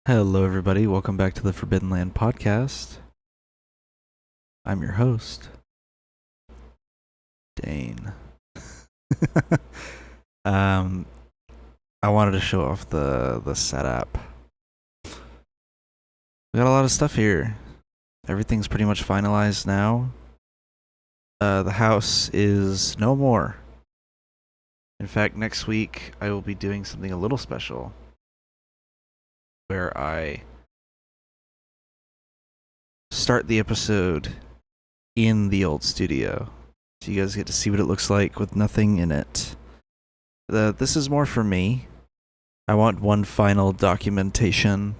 Hello, everybody. Welcome back to the Forbidden Land podcast. I'm your host, Dane. um, I wanted to show off the setup. We got a lot of stuff here. Everything's pretty much finalized now. The house is no more. In fact, next week I will be doing something a little special, where I start the episode in the old studio. So you guys get to see what it looks like with nothing in it. This is more for me. I want one final documentation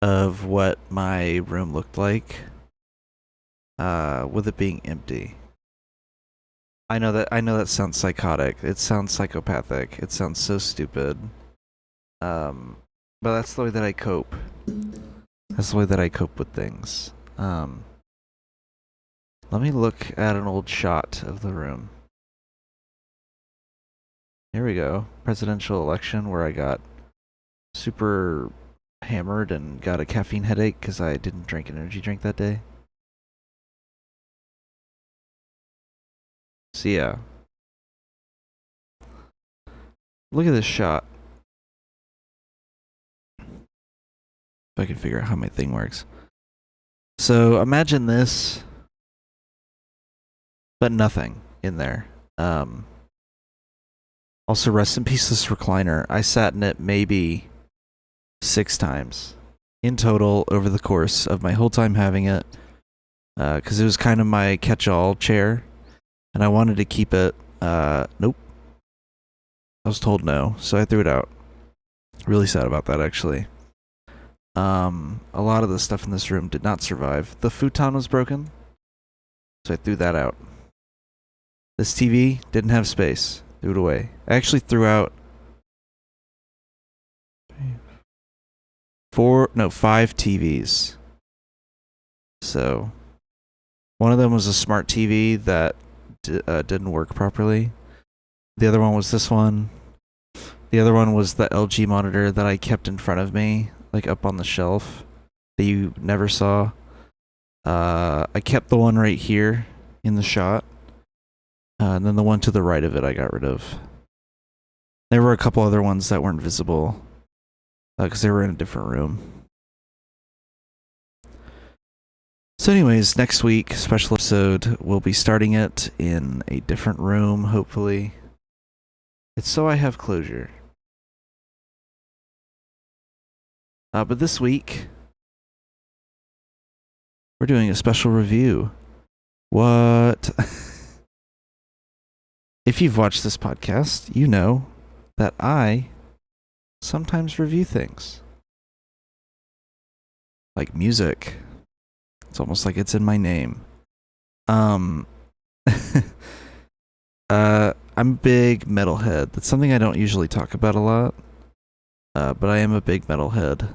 of what my room looked like with it being empty. I know that sounds psychotic. It sounds psychopathic. It sounds so stupid. But that's the way that I cope. That's the way that I cope with things. Let me look at an old shot of the room. Here we go. Presidential election where I got super hammered and got a caffeine headache because I didn't drink an energy drink that day. So yeah. Look at this shot. If I can figure out how my thing works. So imagine this, but nothing in there. Also, rest in peace this recliner. I sat in it maybe 6 times in total over the course of my whole time having it, because it was kind of my catch-all chair, and I wanted to keep it. Nope. I was told no, so I threw it out. Really sad about that, actually. A lot of the stuff in this room did not survive. The futon was broken, so I threw that out. This TV didn't have space. Threw it away. I actually threw out 5 TVs. So, one of them was a smart TV that didn't work properly. The other one was this one. The other one was the LG monitor that I kept in front of me, like up on the shelf, that you never saw. I kept the one right here in the shot. And then the one to the right of it I got rid of. There were a couple other ones that weren't visible because they were in a different room. So anyways, next week, special episode, we'll be starting it in a different room, hopefully. It's so I have closure. But this week, we're doing a special review. What? If you've watched this podcast, you know that I sometimes review things. Like music. It's almost like it's in my name. I'm a big metalhead. That's something I don't usually talk about a lot. But I am a big metalhead.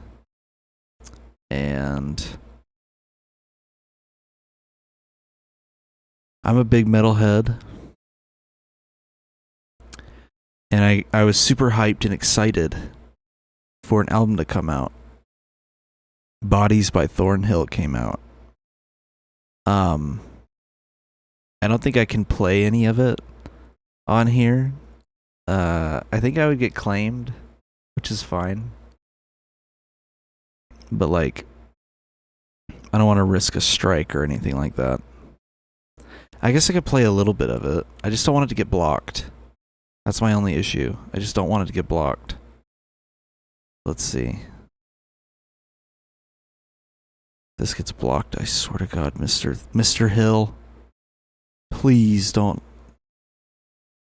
And I'm a big metalhead. And I was super hyped and excited for an album to come out. Bodies by Thornhill came out. I don't think I can play any of it on here. I think I would get claimed, which is fine. But like, I don't want to risk a strike or anything like that. I guess I could play a little bit of it. I just don't want it to get blocked. That's my only issue. I just don't want it to get blocked. Let's see. This gets blocked, I swear to God, Mr. Hill. Please don't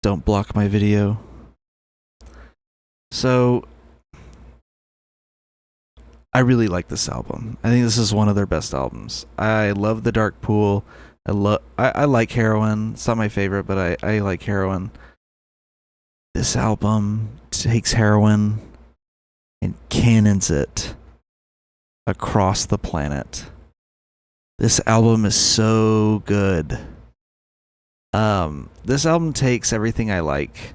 block my video. So, I really like this album. I think this is one of their best albums. I love The Dark Pool. I like Heroin. It's not my favorite, but I like Heroin. This album takes Heroin and cannons it across the planet. This album is so good. This album takes everything I like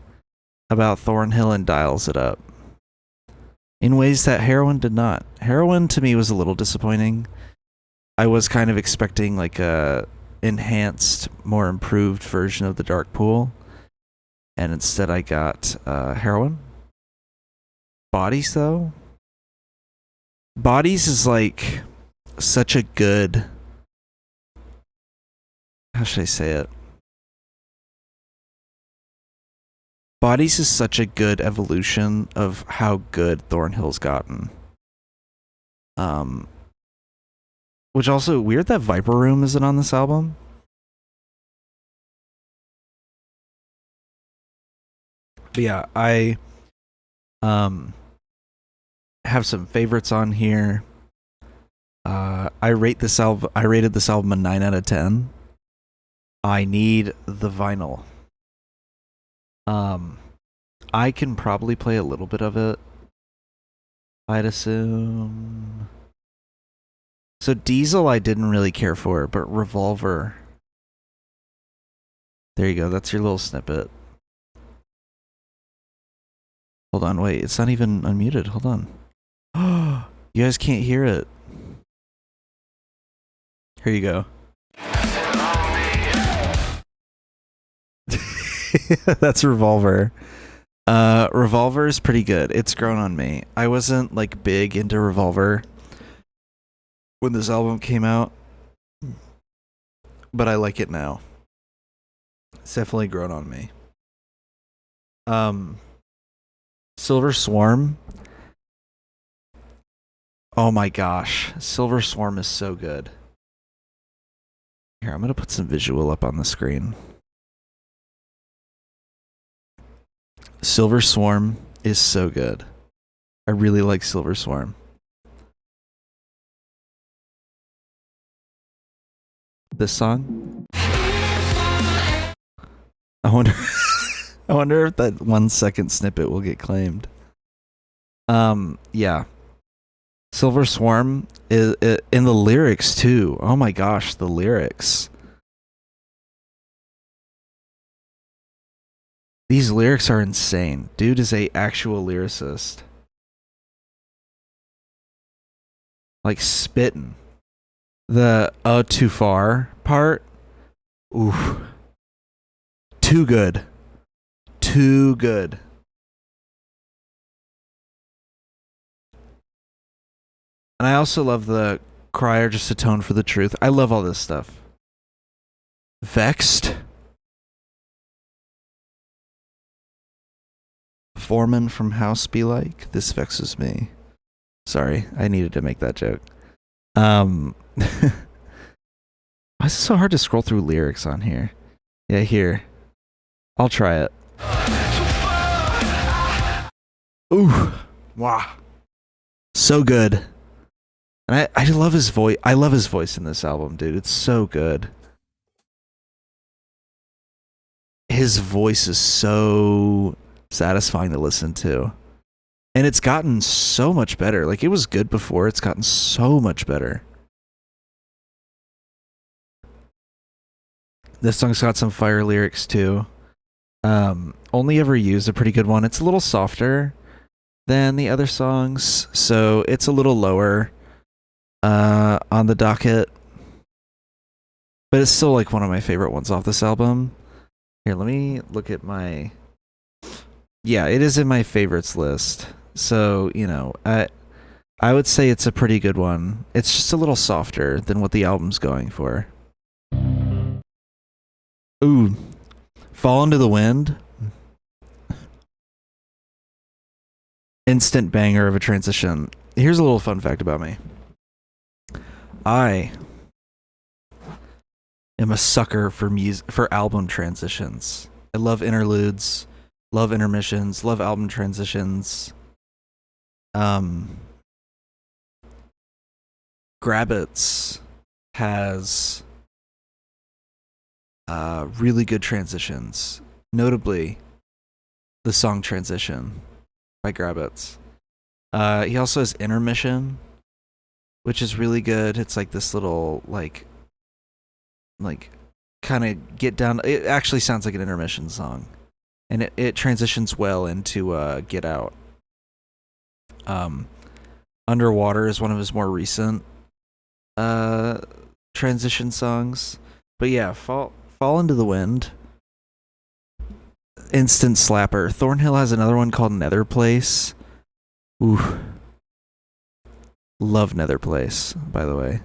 about Thornhill and dials it up. in ways that Heroin did not. Heroin to me was a little disappointing. I was kind of expecting like a enhanced, more improved version of the Dark Pool, and instead I got Heroin. Bodies though, Bodies is like such a good, how should I say it? Bodies is such a good evolution of how good Thornhill's gotten. Which also weird that Viper Room isn't on this album. But yeah, I have some favorites on here. I rated this album a 9 out of 10. I need the vinyl. I can probably play a little bit of it, I'd assume. So Diesel I didn't really care for, but Revolver. There you go, that's your little snippet. Hold on, wait, it's not even unmuted, hold on. You guys can't hear it. Here you go. That's Revolver. Revolver is pretty good. It's grown on me. I wasn't like big into Revolver when this album came out, but I like it now. It's definitely grown on me. Silver Swarm. Oh my gosh. Silver Swarm is so good. Here, I'm gonna put some visual up on the screen. Silver Swarm is so good. I really like Silver Swarm. This song? I wonder I wonder if that 1 second snippet will get claimed. Yeah. Silver Swarm is in the lyrics too. Oh my gosh, the lyrics. These lyrics are insane. Dude is a actual lyricist. Like spitting. The too far part. Oof. Too good. Too good. And I also love the Crier Just Atone for the Truth. I love all this stuff. Vexed. Foreman from House Be Like. This vexes me. Sorry, I needed to make that joke. Why is it so hard to scroll through lyrics on here? Yeah, here. I'll try it. Ooh. Wow. So good. And I love his voice. I love his voice in this album, dude. It's so good. His voice is so satisfying to listen to. And it's gotten so much better. Like, it was good before. It's gotten so much better. This song's got some fire lyrics, too. Only Ever Used, a pretty good one. It's a little softer than the other songs, so it's a little lower on the docket. But it's still, like, one of my favorite ones off this album. Here, let me look at my... Yeah, it is in my favorites list. So, you know, I would say it's a pretty good one. It's just a little softer than what the album's going for. Ooh. Fall Into the Wind. Instant banger of a transition. Here's a little fun fact about me. I am a sucker for album transitions. I love interludes. Love intermissions, love album transitions. Grabbits has really good transitions. Notably, the song Transition by Grabbits. He also has Intermission, which is really good. It's like this little, like kind of get down. It actually sounds like an intermission song. And it transitions well into Get Out. Um, Underwater is one of his more recent transition songs. But yeah, Fall into the Wind. Instant slapper. Thornhill has another one called Nether Place. Ooh. Love Nether Place, by the way.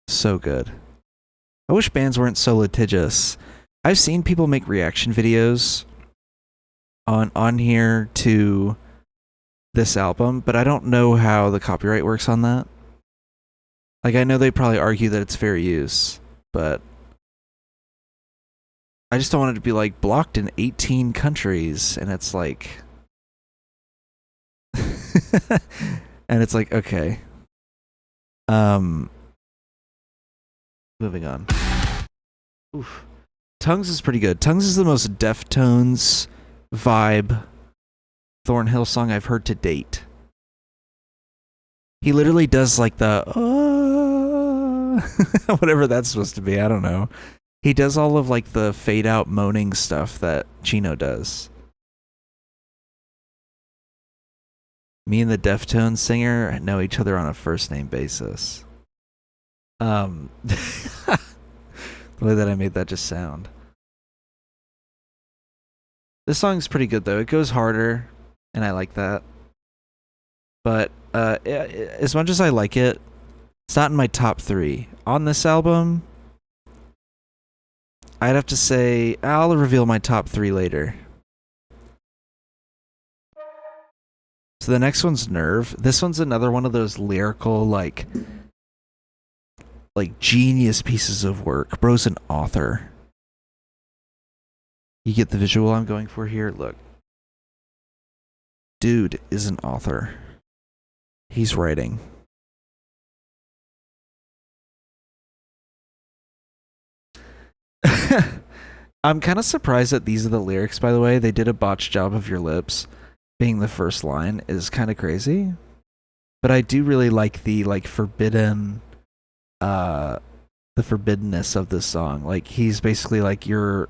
So good. I wish bands weren't so litigious. I've seen people make reaction videos on here to this album, but I don't know how the copyright works on that. Like, I know they probably argue that it's fair use, but I just don't want it to be like blocked in 18 countries, and it's like and it's like, okay. Moving on. Oof. Tongues is pretty good. Tongues is the most Deftones vibe Thornhill song I've heard to date. He literally does like the whatever that's supposed to be. I don't know. He does all of like the fade out moaning stuff that Chino does. Me and the Deftones singer know each other on a first name basis. The way that I made that just sound. This song's pretty good though. It goes harder, and I like that. But as much as I like it, it's not in my top 3. On this album, I'd have to say I'll reveal my top 3 later. So the next one's Nerve. This one's another one of those lyrical, like genius pieces of work. Bro's an author. You get the visual I'm going for here? Look. Dude is an author. He's writing. I'm kind of surprised that these are the lyrics, by the way. They did a botched job of Your Lips being the first line is kind of crazy. But I do really like the forbidden the forbiddenness of this song. Like, he's basically like, you're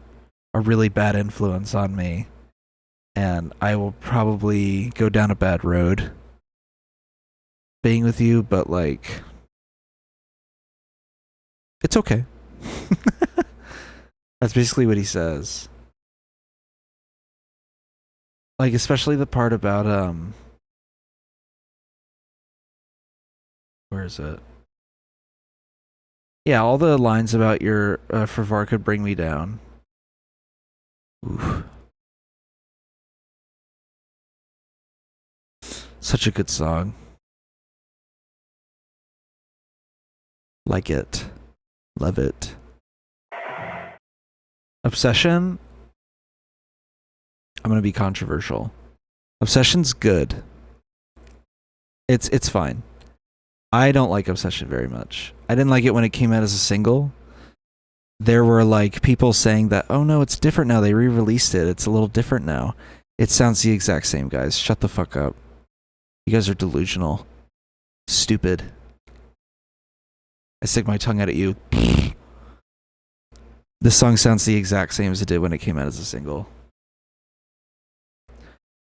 a really bad influence on me, and I will probably go down a bad road being with you, but like, it's okay. That's basically what he says. Like, especially the part about where is it? Yeah, all the lines about your Fervar could bring me down. Oof. Such a good song. Like it. Love it. Obsession. I'm gonna be controversial. Obsession's good. It's fine. I don't like Obsession very much. I didn't like it when it came out as a single. There were like people saying that, oh no, it's different now. They re-released it. It's a little different now. It sounds the exact same, guys. Shut the fuck up. You guys are delusional. Stupid. I stick my tongue out at you. This song sounds the exact same as it did when it came out as a single.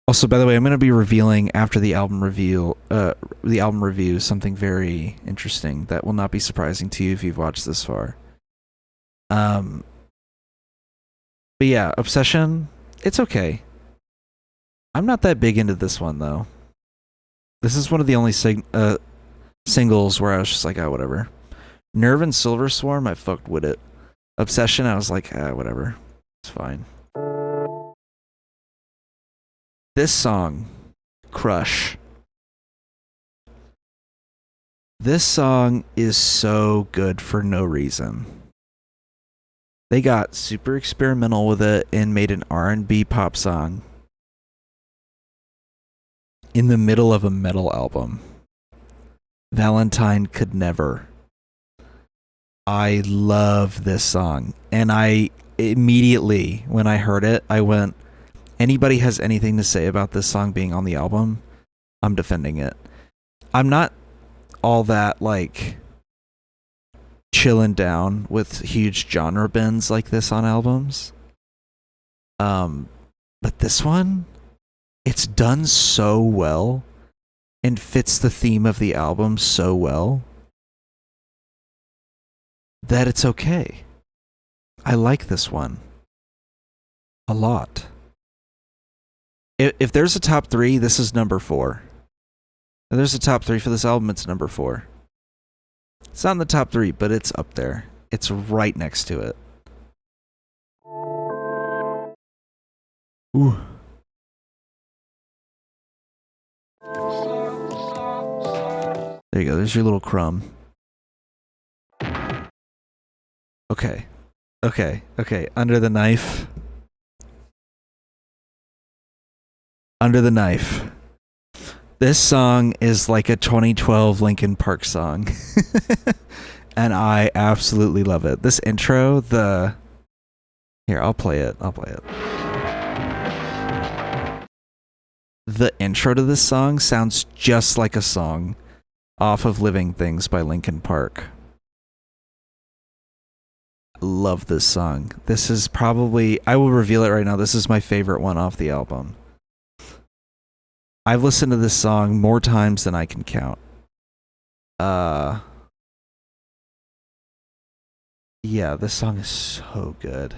Also, by the way, I'm going to be revealing after the album review something very interesting that will not be surprising to you if you've watched this far. But yeah, Obsession, it's okay. I'm not that big into this one though. This is one of the only singles where I was just like, ah, whatever. Nerve and Silver Swarm, I fucked with it. Obsession, I was like, ah, whatever. It's fine. This song, Crush. This song is so good for no reason. They got super experimental with it and made an R&B pop song in the middle of a metal album. Valentine Could Never. I love this song. And I immediately, when I heard it, I went, anybody has anything to say about this song being on the album, I'm defending it. I'm not all that, like, chilling down with huge genre bends like this on albums. But this one, it's done so well. and fits the theme of the album so well that it's okay. I like this one a lot. If there's a top 3, this is number 4. If there's a top 3 for this album, it's number 4. It's not in the top 3, but it's up there. It's right next to it. Ooh. There you go. There's your little crumb. Okay. Under the Knife. Under the Knife. This song is like a 2012 Linkin Park song. And I absolutely love it. This intro, Here, I'll play it. The intro to this song sounds just like a song off of Living Things by Linkin Park. I love this song. This is probably, I will reveal it right now, this is my favorite one off the album. I've listened to this song more times than I can count. Yeah, this song is so good.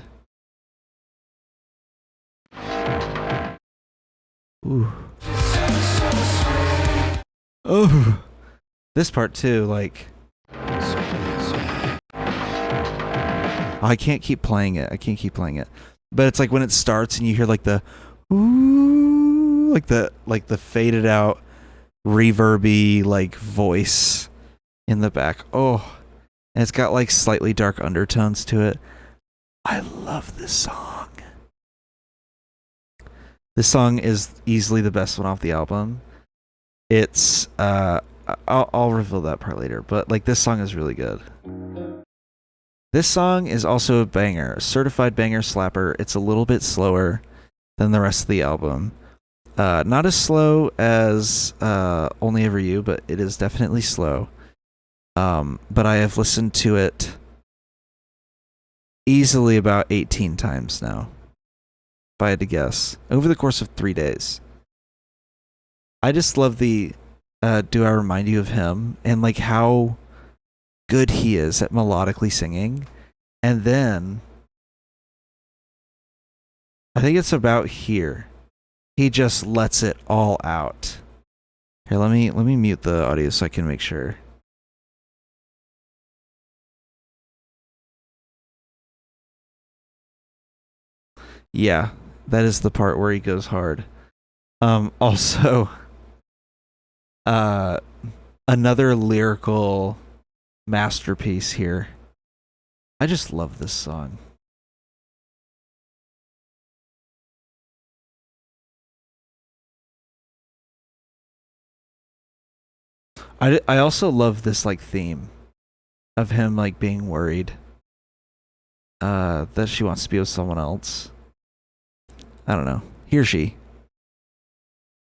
Ooh. Oh, this part too, like. I can't keep playing it. But it's like when it starts and you hear like the ooh, like the faded out, reverby like voice in the back. Oh, and it's got like slightly dark undertones to it. I love this song. This song is easily the best one off the album. It's I'll reveal that part later, but like this song is really good. This song is also a banger, a certified banger slapper. It's a little bit slower than the rest of the album. Not as slow as Only Ever You, but it is definitely slow. But I have listened to it easily about 18 times now, if I had to guess, over the course of 3 days. I just love the Do I Remind You of Him, and like how good he is at melodically singing. And then I think it's about here, he just lets it all out. Here, let me mute the audio so I can make sure. Yeah, that is the part where he goes hard. Also, another lyrical masterpiece here. I just love this song. I also love this like theme of him like being worried that she wants to be with someone else. I don't know. He or she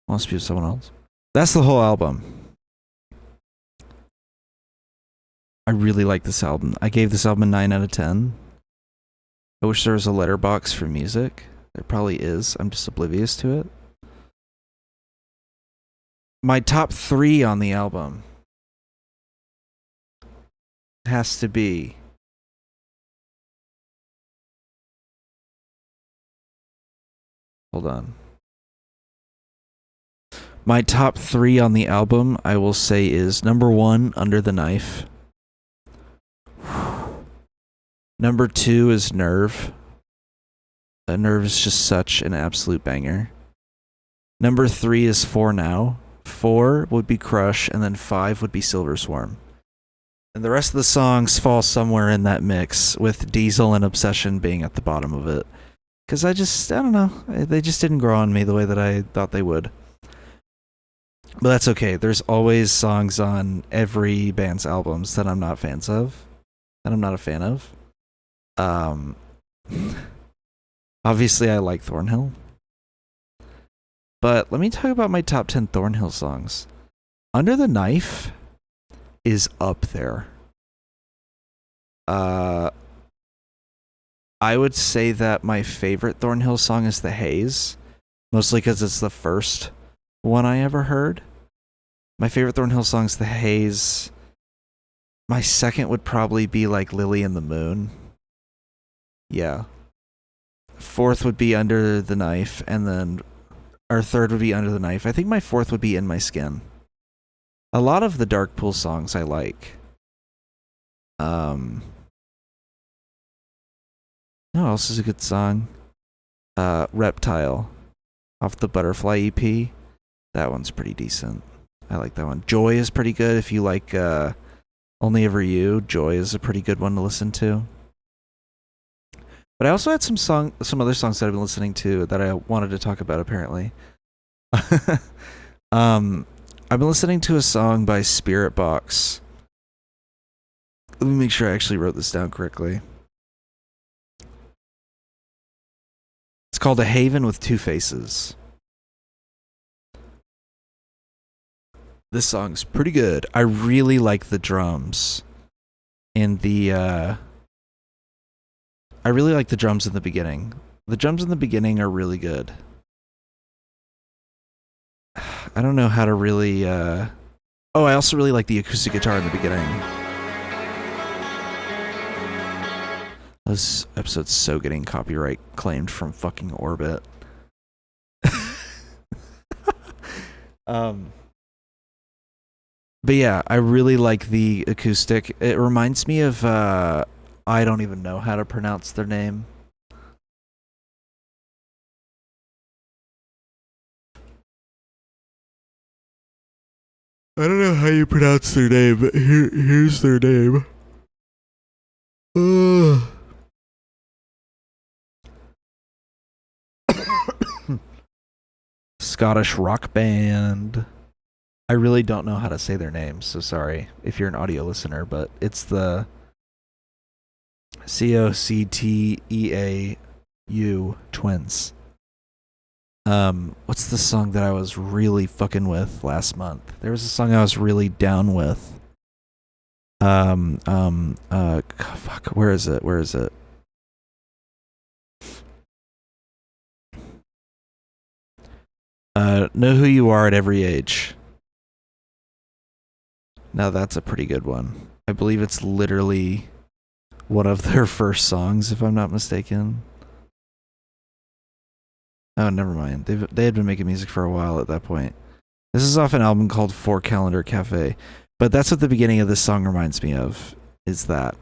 wants to be with someone else. That's the whole album. I really like this album. I gave this album a 9 out of 10. I wish there was a letterbox for music. There probably is. I'm just oblivious to it. My top 3 on the album has to be hold on. My top 3 on the album, I will say, is number 1, Under the Knife. Number 2 is Nerve. Nerve is just such an absolute banger. Number 3 is For Now. 4 would be Crush, and then 5 would be Silver Swarm. And the rest of the songs fall somewhere in that mix, with Diesel and Obsession being at the bottom of it. Because I don't know, they just didn't grow on me the way that I thought they would. But that's okay. There's always songs on every band's albums that I'm not fans of, that I'm not a fan of. Obviously I like Thornhill. But let me talk about my top 10 Thornhill songs. Under the Knife is up there. I would say that my favorite Thornhill song is The Haze, mostly because it's the first one I ever heard. My favorite Thornhill song's The Haze. My second would probably be like Lily and the Moon. Yeah. Fourth would be Under the Knife, and then our third would be Under the Knife. I think my fourth would be In My Skin. A lot of the Dark Pool songs I like. No, else is a good song. Reptile off the Butterfly EP. That one's pretty decent. I like that one. Joy is pretty good if you like Only Ever You. Joy is a pretty good one to listen to. But I also had some other songs that I've been listening to that I wanted to talk about apparently. I've been listening to a song by Spirit Box. Let me make sure I actually wrote this down correctly. It's called A Haven with Two Faces. This song's pretty good. I really like the drums in the I really like the drums in the beginning. The drums in the beginning are really good. I don't know how to really I also really like the acoustic guitar in the beginning. This episode's so getting copyright claimed from fucking Orbit. But yeah, I really like the acoustic. It reminds me of I don't even know how to pronounce their name. I don't know how you pronounce their name, but here's their name. Scottish rock band. I really don't know how to say their names, so sorry if you're an audio listener, but it's the Cocteau Twins. What's the song that I was really fucking with last month? There was a song I was really down with. Fuck, where is it? Know Who You Are at Every Age. Now that's a pretty good one. I believe it's literally one of their first songs, if I'm not mistaken. Oh, never mind. They had been making music for a while at that point. This is off an album called Four Calendar Cafe. But that's what the beginning of this song reminds me of, is that.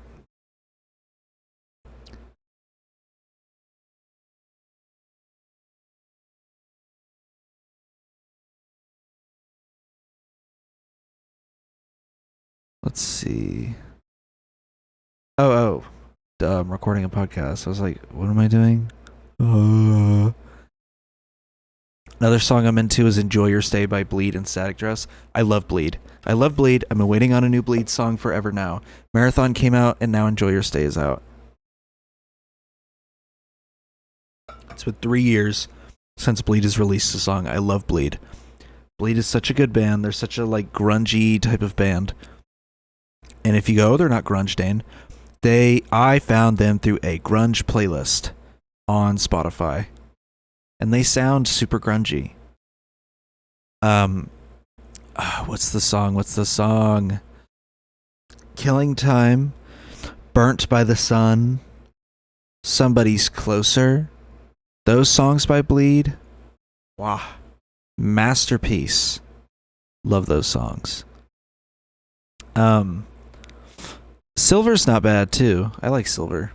Let's see. Oh. Duh, I'm recording a podcast. I was like, what am I doing? Another song I'm into is Enjoy Your Stay by Bleed and Static Dress. I love Bleed. I've been waiting on a new Bleed song forever now. Marathon came out, and now Enjoy Your Stay is out. It's been 3 years since Bleed has released a song. I love Bleed. Bleed is such a good band. They're such a like grungy type of band. And if you go, they're not grunge, Dane. I found them through a grunge playlist on Spotify. And they sound super grungy. What's the song? Killing Time, Burnt by the Sun, Somebody's Closer. Those songs by Bleed. Wow. Masterpiece. Love those songs. Silver's not bad too. I like Silver.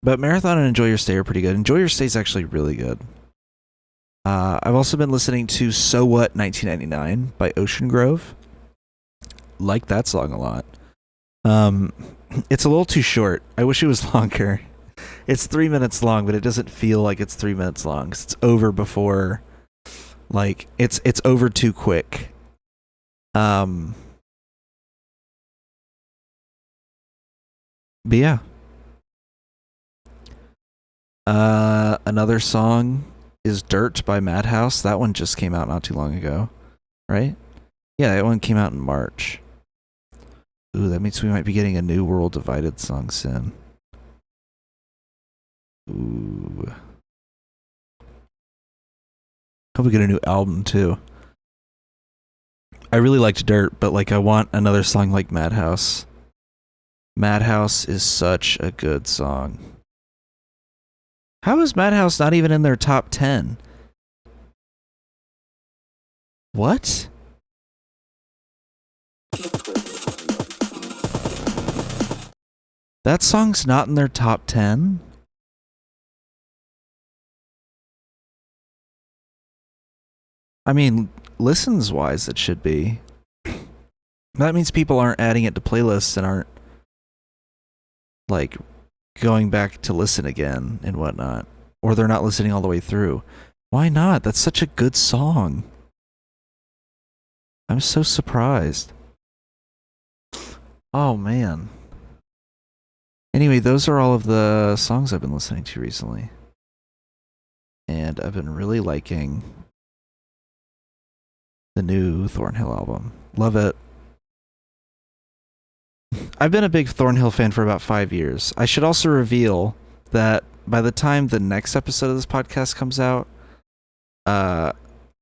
But Marathon and Enjoy Your Stay are pretty good. Enjoy Your Stay is actually really good. I've also been listening to So What 1999 by Ocean Grove. Like that song a lot. It's a little too short. I wish it was longer. It's 3 minutes long, but it doesn't feel like it's 3 minutes long because it's over before. Like it's over too quick. But yeah. Another song is Dirt by Madhouse. That one just came out not too long ago, right? Yeah, that one came out in March. Ooh, that means we might be getting a new World Divided song soon. Ooh. Hope we get a new album too. I really liked Dirt, but like I want another song like Madhouse. Madhouse is such a good song. How is Madhouse not even in their top 10? What? That song's not in their top 10? I mean, listens-wise, it should be. That means people aren't adding it to playlists and aren't, like, going back to listen again and whatnot. Or they're not listening all the way through. Why not? That's such a good song. I'm so surprised. Oh, man. Anyway, those are all of the songs I've been listening to recently. And I've been really liking the new Thornhill album. Love it. I've been a big Thornhill fan for about 5 years. I should also reveal that by the time the next episode of this podcast comes out, I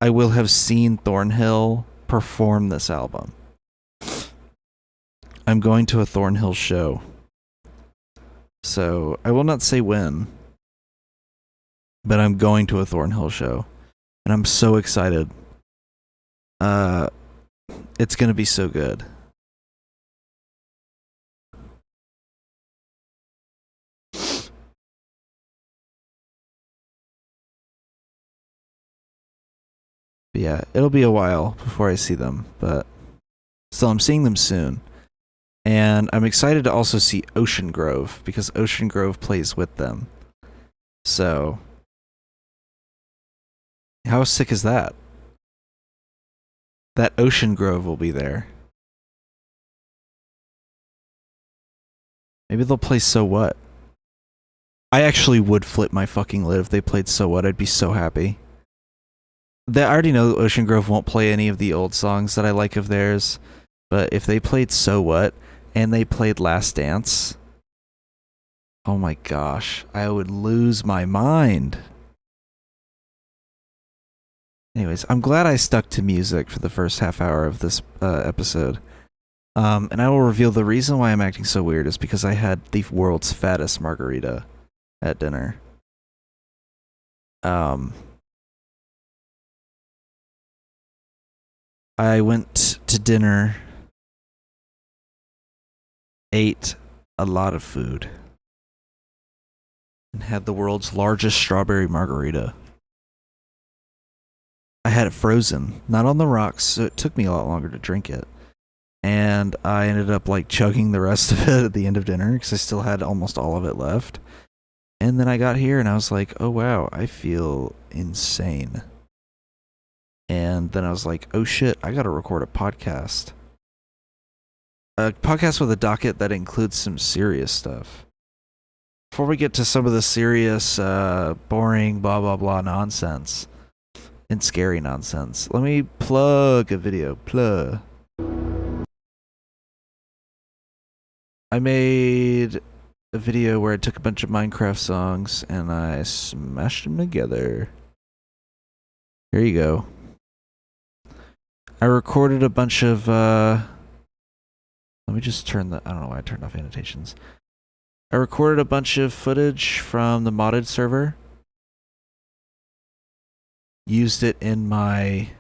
will have seen Thornhill perform this album. I'm going to a Thornhill show. So, I will not say when, but I'm going to a Thornhill show. And I'm so excited. It's gonna be so good. But yeah, it'll be a while before I see them, but still, I'm seeing them soon. And I'm excited to also see Ocean Grove, because Ocean Grove plays with them. So, how sick is that? That Ocean Grove will be there. Maybe they'll play So What. I actually would flip my fucking lid if they played So What. I'd be so happy. I already know Ocean Grove won't play any of the old songs that I like of theirs, but if they played So What, and they played Last Dance, oh my gosh, I would lose my mind. Anyways, I'm glad I stuck to music for the first half hour of this episode. And I will reveal the reason why I'm acting so weird is because I had the world's fattest margarita at dinner. I went to dinner, ate a lot of food, and had the world's largest strawberry margarita. I had it frozen, not on the rocks, so it took me a lot longer to drink it. And I ended up like chugging the rest of it at the end of dinner because I still had almost all of it left. And then I got here and I was like, oh wow, I feel insane. And then I was like, oh shit, I gotta record a podcast. A podcast with a docket that includes some serious stuff. Before we get to some of the serious, boring, blah blah blah nonsense and scary nonsense, let me plug a video. Plug. I made a video where I took a bunch of Minecraft songs and I smashed them together. Here you go. I recorded a bunch of, let me just turn the, I don't know why I turned off annotations. I recorded a bunch of footage from the modded server. Used it in my,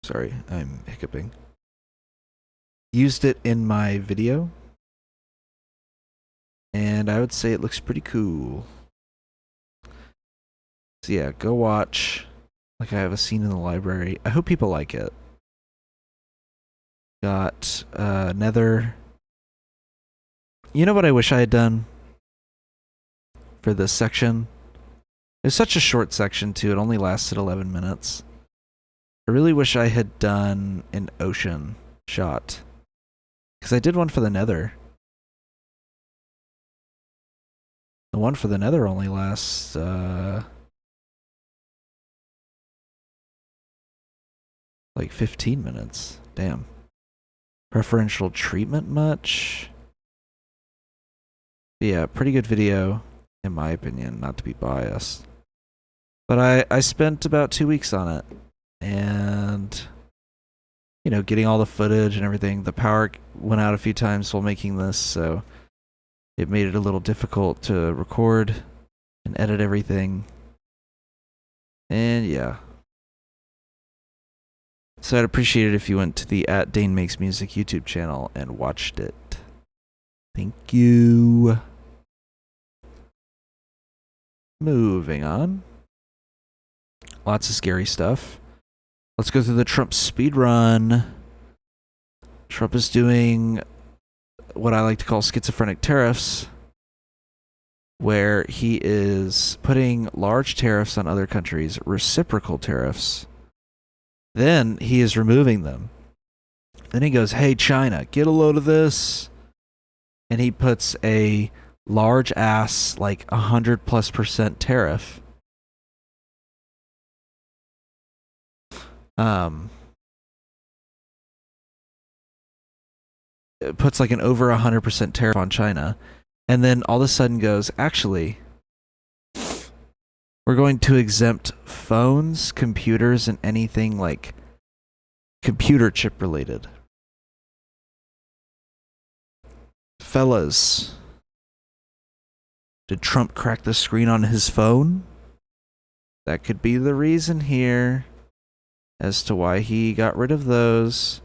sorry, I'm hiccuping. Used it in my video. And I would say it looks pretty cool. So yeah, go watch. Like I have a scene in the library. I hope people like it. Got Nether. You know what I wish I had done for this section? It's such a short section too. It only lasted 11 minutes. I really wish I had done an ocean shot. Because I did one for the Nether. The one for the Nether only lasts like 15 minutes. Damn. Preferential treatment much? Yeah, pretty good video. in my opinion, not to be biased. But I spent about 2 weeks on it, and getting all the footage and everything. The power went out a few times while making this, so it made it a little difficult to record and edit everything. And yeah. So I'd appreciate it if you went to the @DaneMakesMusic YouTube channel and watched it. Thank you. Moving on. Lots of scary stuff. Let's go through the Trump speed run. Trump is doing what I like to call schizophrenic tariffs, where he is putting large tariffs on other countries, reciprocal tariffs. Then he is removing them. Then he goes, hey, China, get a load of this. And he puts a large ass, like 100+% tariff. It puts like an over 100% tariff on China. And then all of a sudden goes, actually, we're going to exempt phones, computers, and anything like computer chip related. Fellas, did Trump crack the screen on his phone? That could be the reason here as to why he got rid of those.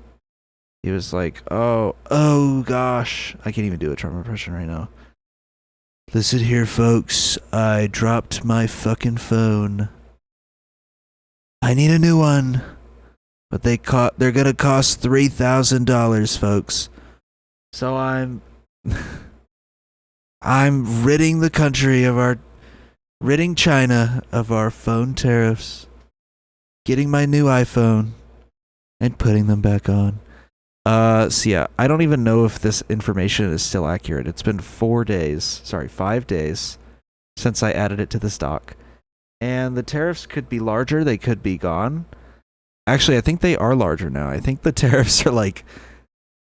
He was like, oh gosh. I can't even do a Trump impression right now. Listen here, folks. I dropped my fucking phone. I need a new one. But they're gonna cost $3,000, folks. So I'm ridding the country of ridding China of our phone tariffs, getting my new iPhone, and putting them back on. So yeah, I don't even know if this information is still accurate. It's been 5 days since I added it to this doc. And the tariffs could be larger, they could be gone. Actually, I think they are larger now. I think the tariffs are like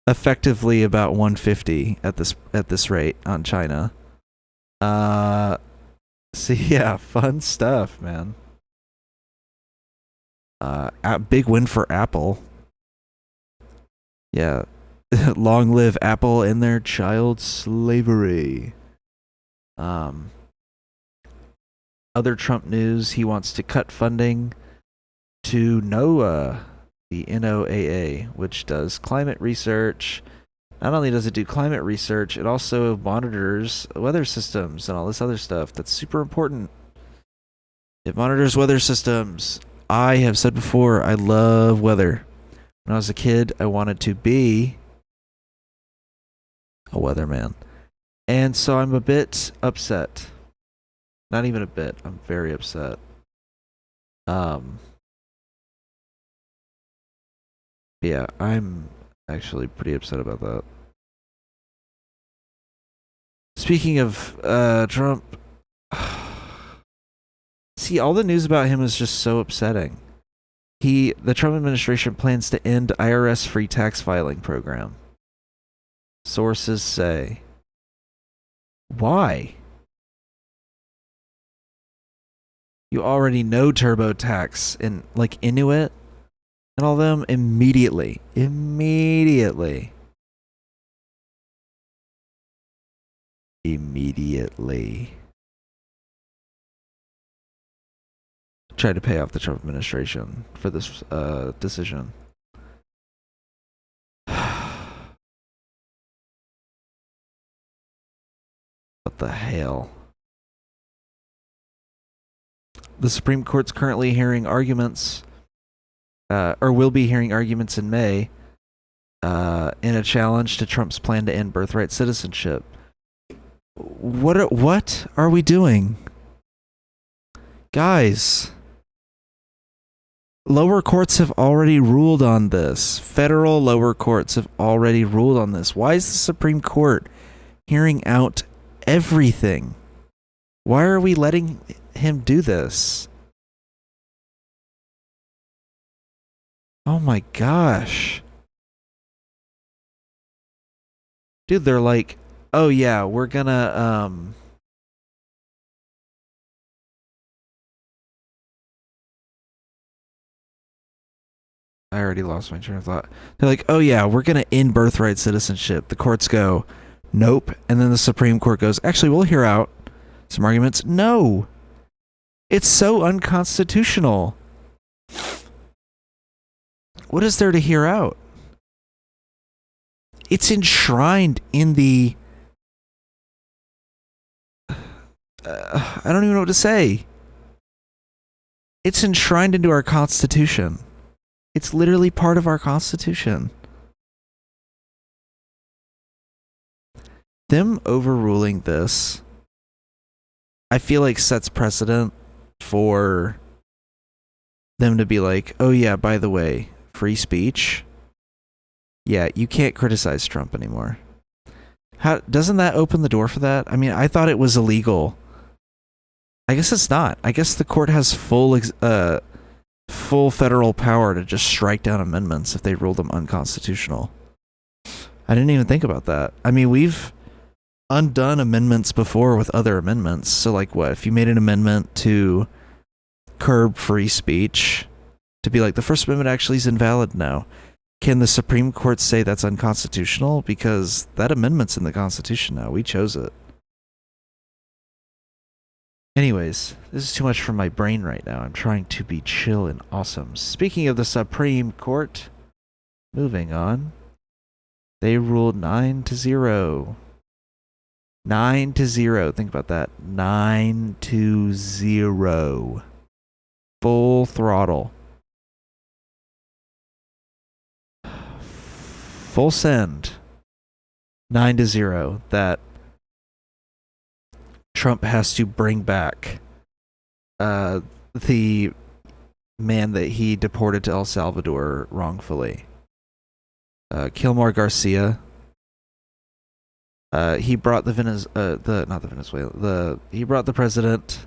effectively about 150 at this rate on China. So yeah, fun stuff, man. Big win for Apple. Yeah. Long live Apple and their child slavery. Other Trump news, he wants to cut funding to NOAA, the NOAA, which does climate research. Not only does it do climate research, it also monitors weather systems and all this other stuff. That's super important. It monitors weather systems. I have said before, I love weather. When I was a kid, I wanted to be a weatherman. And so I'm a bit upset. Not even a bit. I'm very upset. Yeah, I'm actually pretty upset about that. Speaking of Trump, see, all the news about him is just so upsetting. The Trump administration plans to end IRS free tax filing program. Sources say. Why? You already know TurboTax and like Inuit and all them immediately. Tried to pay off the Trump administration for this decision. What the hell? The Supreme Court's currently hearing arguments, or will be hearing arguments in May, in a challenge to Trump's plan to end birthright citizenship. What are we doing? Guys, lower courts have already ruled on this. Federal lower courts have already ruled on this. Why is the Supreme Court hearing out everything? Why are we letting him do this? Oh my gosh. Dude, they're like, oh yeah, we're gonna I already lost my train of thought. They're like, oh yeah, we're going to end birthright citizenship. The courts go, nope. And then the Supreme Court goes, actually, we'll hear out some arguments. No. It's so unconstitutional. What is there to hear out? It's enshrined in the... I don't even know what to say. It's enshrined into our Constitution. It's literally part of our Constitution. Them overruling this, I feel like sets precedent for them to be like, oh yeah, by the way, free speech. Yeah, you can't criticize Trump anymore. How doesn't that open the door for that? I mean, I thought it was illegal. I guess it's not. I guess the court has full federal power to just strike down amendments if they rule them unconstitutional. I didn't even think about that. I mean, we've undone amendments before with other amendments. So like what? If you made an amendment to curb free speech, to be like, the First Amendment actually is invalid now. Can the Supreme Court say that's unconstitutional? Because that amendment's in the Constitution now. We chose it. Anyways, this is too much for my brain right now. I'm trying to be chill and awesome. Speaking of the Supreme Court, moving on. They ruled 9-0. 9-0. Think about that. 9-0. Full throttle. Full send. 9-0. That Trump has to bring back the man that he deported to El Salvador wrongfully. Kilmore Garcia. He brought he brought the president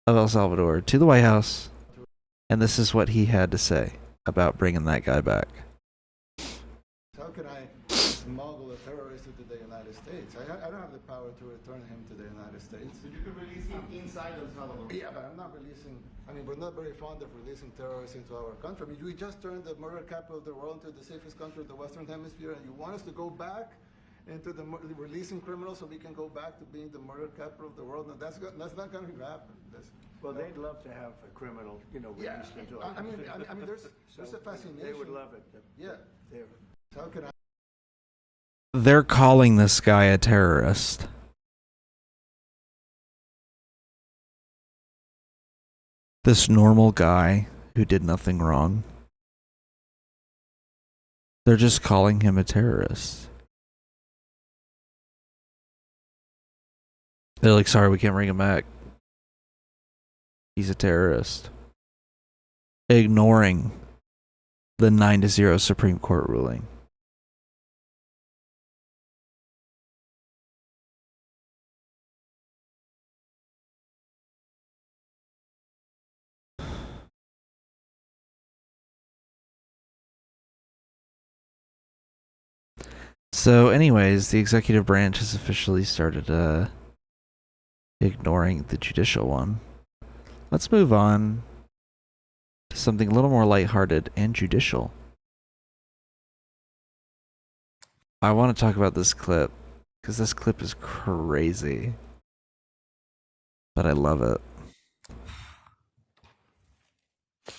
of El Salvador to the White House, and this is what he had to say about bringing that guy back. How can I smuggle a terrorist into the United States? I don't have the power to return him to the United States. But you can release him inside El Salvador. Yeah, but I'm not releasing. I mean, we're not very fond of releasing terrorists into our country. I mean, we just turned the murder capital of the world into the safest country of the Western Hemisphere, and you want us to go back into the releasing criminals so we can go back to being the murder capital of the world? No, that's not going to happen. Well, they'd love to have a criminal, released into our country. I mean, there's a fascination. They would love it. Yeah. How can I? They're calling this guy a terrorist. This normal guy who did nothing wrong. They're just calling him a terrorist. They're like, sorry, we can't bring him back. He's a terrorist. Ignoring the 9-0 Supreme Court ruling. So anyways, the executive branch has officially started ignoring the judicial one. Let's move on to something a little more lighthearted and judicial. I want to talk about this clip because this clip is crazy, but I love it.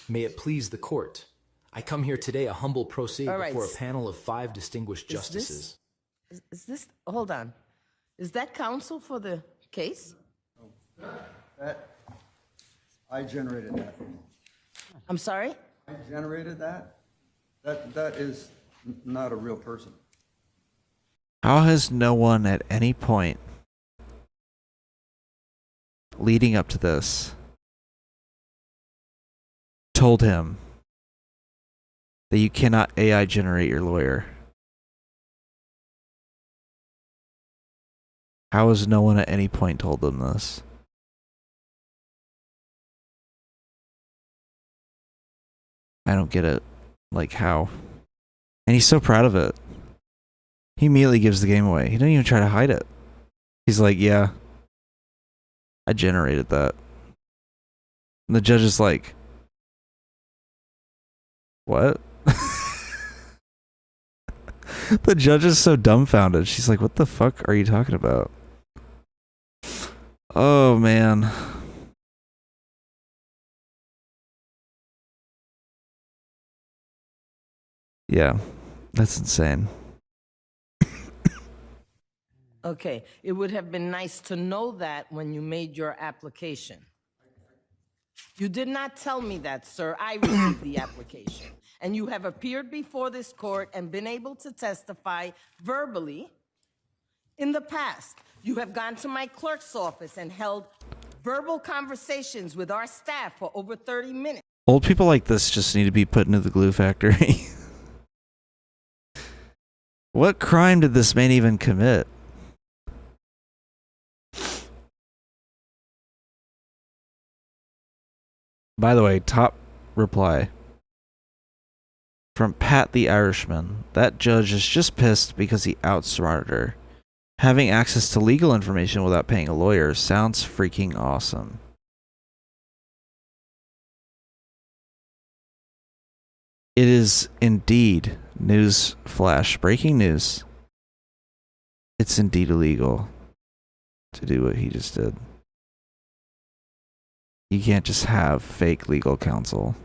May it please the court. I come here today a humble pro se before a panel of 5 distinguished justices. Is this, hold on. Is that counsel for the case? I generated that. I'm sorry? I generated that? That is not a real person. How has no one at any point leading up to this told him that you cannot AI generate your lawyer? How has no one at any point told them this? I don't get it. Like, how? And he's so proud of it. He immediately gives the game away. He didn't even try to hide it. He's like, yeah, I generated that. And the judge is like, What? The judge is so dumbfounded. She's like, what the fuck are you talking about? Oh, man. Yeah, that's insane. Okay, it would have been nice to know that when you made your application. You did not tell me that, sir. I received the application. And you have appeared before this court and been able to testify verbally in the past. You have gone to my clerk's office and held verbal conversations with our staff for over 30 minutes. Old people like this just need to be put into the glue factory. What crime did this man even commit? By the way, top reply from Pat the Irishman. That judge is just pissed because he outsmarted her. Having access to legal information without paying a lawyer sounds freaking awesome. It is indeed news flash. Breaking news. It's indeed illegal to do what he just did. You can't just have fake legal counsel.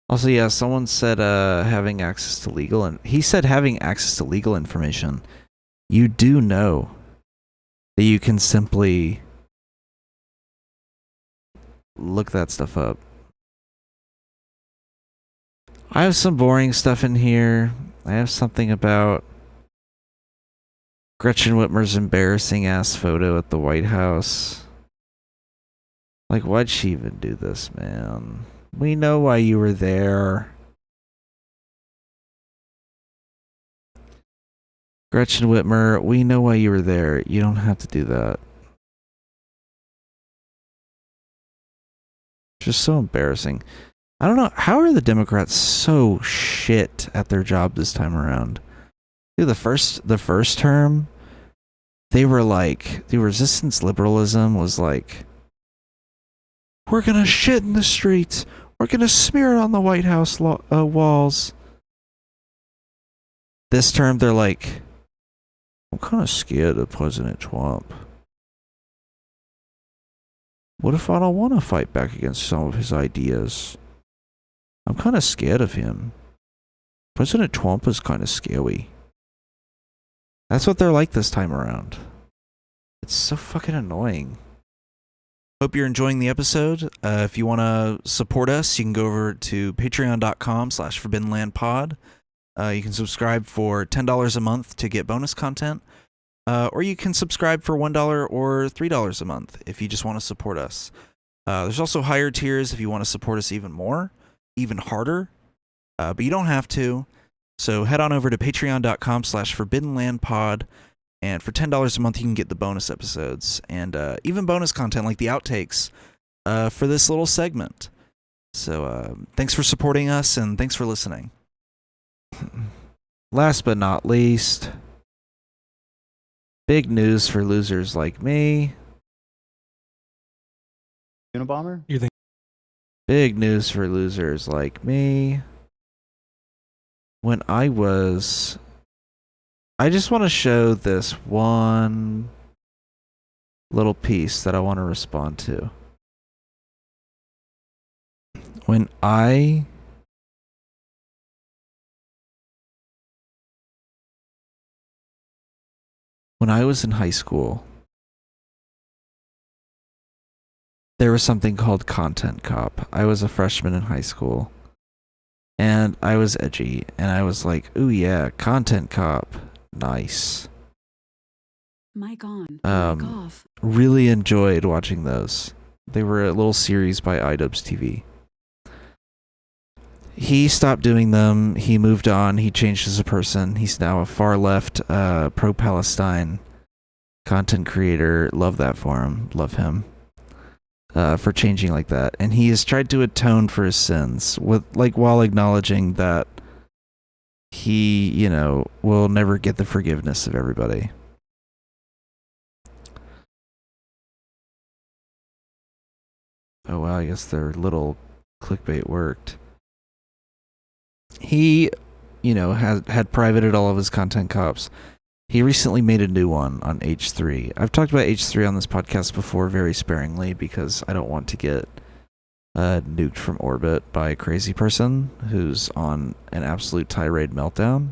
Also, yeah, someone said having access to legal, and he said having access to legal information. You do know that you can simply look that stuff up. I have some boring stuff in here. I have something about Gretchen Whitmer's embarrassing ass photo at the White House. Like, why'd she even do this, man? We know why you were there. Gretchen Whitmer, we know why you were there. You don't have to do that. Just so embarrassing. I don't know. How are the Democrats so shit at their job this time around? Dude, the first term, they were like, the resistance liberalism was like, we're gonna shit in the streets. We're gonna smear it on the White House walls. This term, they're like, I'm kind of scared of President Trump. What if I don't want to fight back against some of his ideas? I'm kind of scared of him. President Trump is kind of scary. That's what they're like this time around. It's so fucking annoying. Hope you're enjoying the episode. If you want to support us, you can go over to patreon.com/forbiddenlandpod. You can subscribe for $10 a month to get bonus content. Or you can subscribe for $1 or $3 a month if you just want to support us. There's also higher tiers if you want to support us even more, even harder. But you don't have to. So head on over to patreon.com/forbiddenlandpod. And for $10 a month, you can get the bonus episodes and even bonus content like the outtakes for this little segment. So thanks for supporting us and thanks for listening. Last but not least, big news for losers like me. Unabomber? Big news for losers like me. When I just want to show this one little piece that I want to respond to. When I was in high school, there was something called Content Cop. I was a freshman in high school, and I was edgy, and I was like, ooh yeah, Content Cop. Nice. Mic on. Mic off. Really enjoyed watching those. They were a little series by iDubbbz TV. He stopped doing them. He moved on. He changed as a person. He's now a far left, pro-Palestine content creator. Love that for him. Love him. For changing like that. And he has tried to atone for his sins while acknowledging that he, you know, will never get the forgiveness of everybody. Oh, wow, I guess their little clickbait worked. He, you know, had privated all of his content cops. He recently made a new one on H3. I've talked about H3 on this podcast before very sparingly because I don't want to get nuked from orbit by a crazy person who's on an absolute tirade meltdown.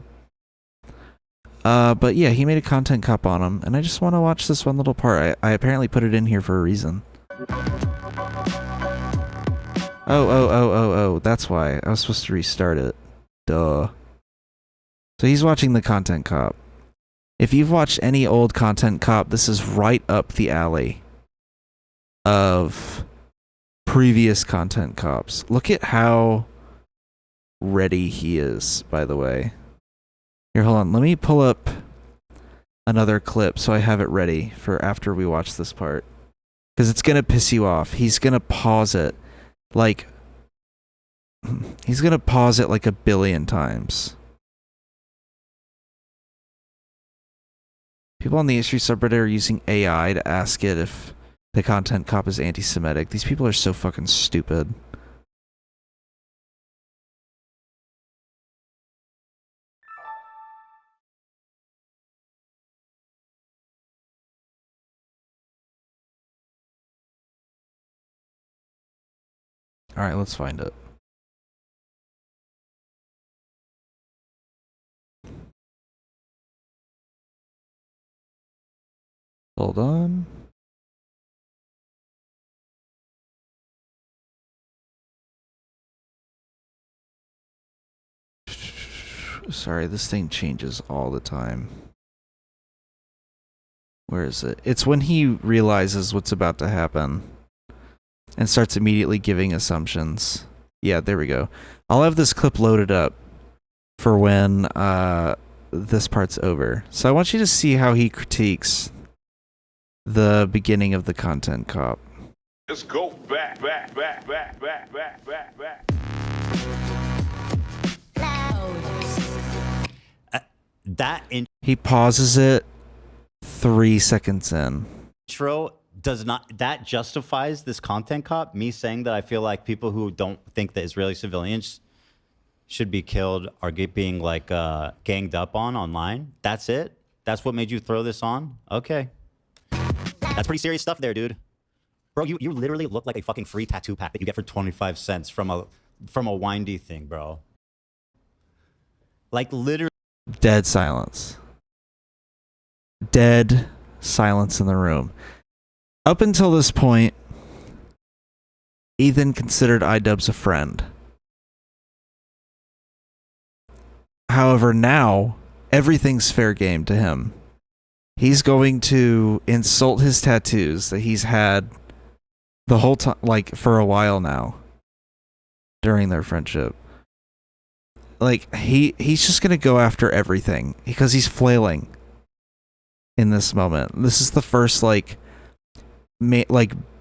But yeah, he made a content cop on him, and I just want to watch this one little part. I apparently put it in here for a reason. Oh, that's why. I was supposed to restart it. Duh. So he's watching the content cop. If you've watched any old content cop, this is right up the alley of previous content cops. Look at how ready he is, by the way. Here, hold on. Let me pull up another clip so I have it ready for after we watch this part. Because it's going to piss you off. He's going to pause it like... He's going to pause it like a billion times. People on the H3 subreddit are using AI to ask it if the content cop is anti-Semitic. These people are so fucking stupid. Alright, let's find it. Hold on. Sorry, this thing changes all the time. Where is it? It's when he realizes what's about to happen and starts immediately giving assumptions. Yeah, there we go. I'll have this clip loaded up for when this part's over. So I want you to see how he critiques the beginning of the content cop. Let's go back. He pauses it 3 seconds in. Intro does not, that justifies this content cop, me saying that I feel like people who don't think that Israeli civilians should be killed are being like ganged up on online. That's it? That's what made you throw this on? Okay. That's pretty serious stuff there, dude. Bro, you literally look like a fucking free tattoo pack that you get for 25 cents from a windy thing, bro. Like literally. Dead silence. Dead silence in the room. Up until this point, Ethan considered iDubbbz a friend. However, now everything's fair game to him. He's going to insult his tattoos that he's had the whole time, like for a while now, during their friendship. Like he's just gonna go after everything because he's flailing in this moment. This is the first like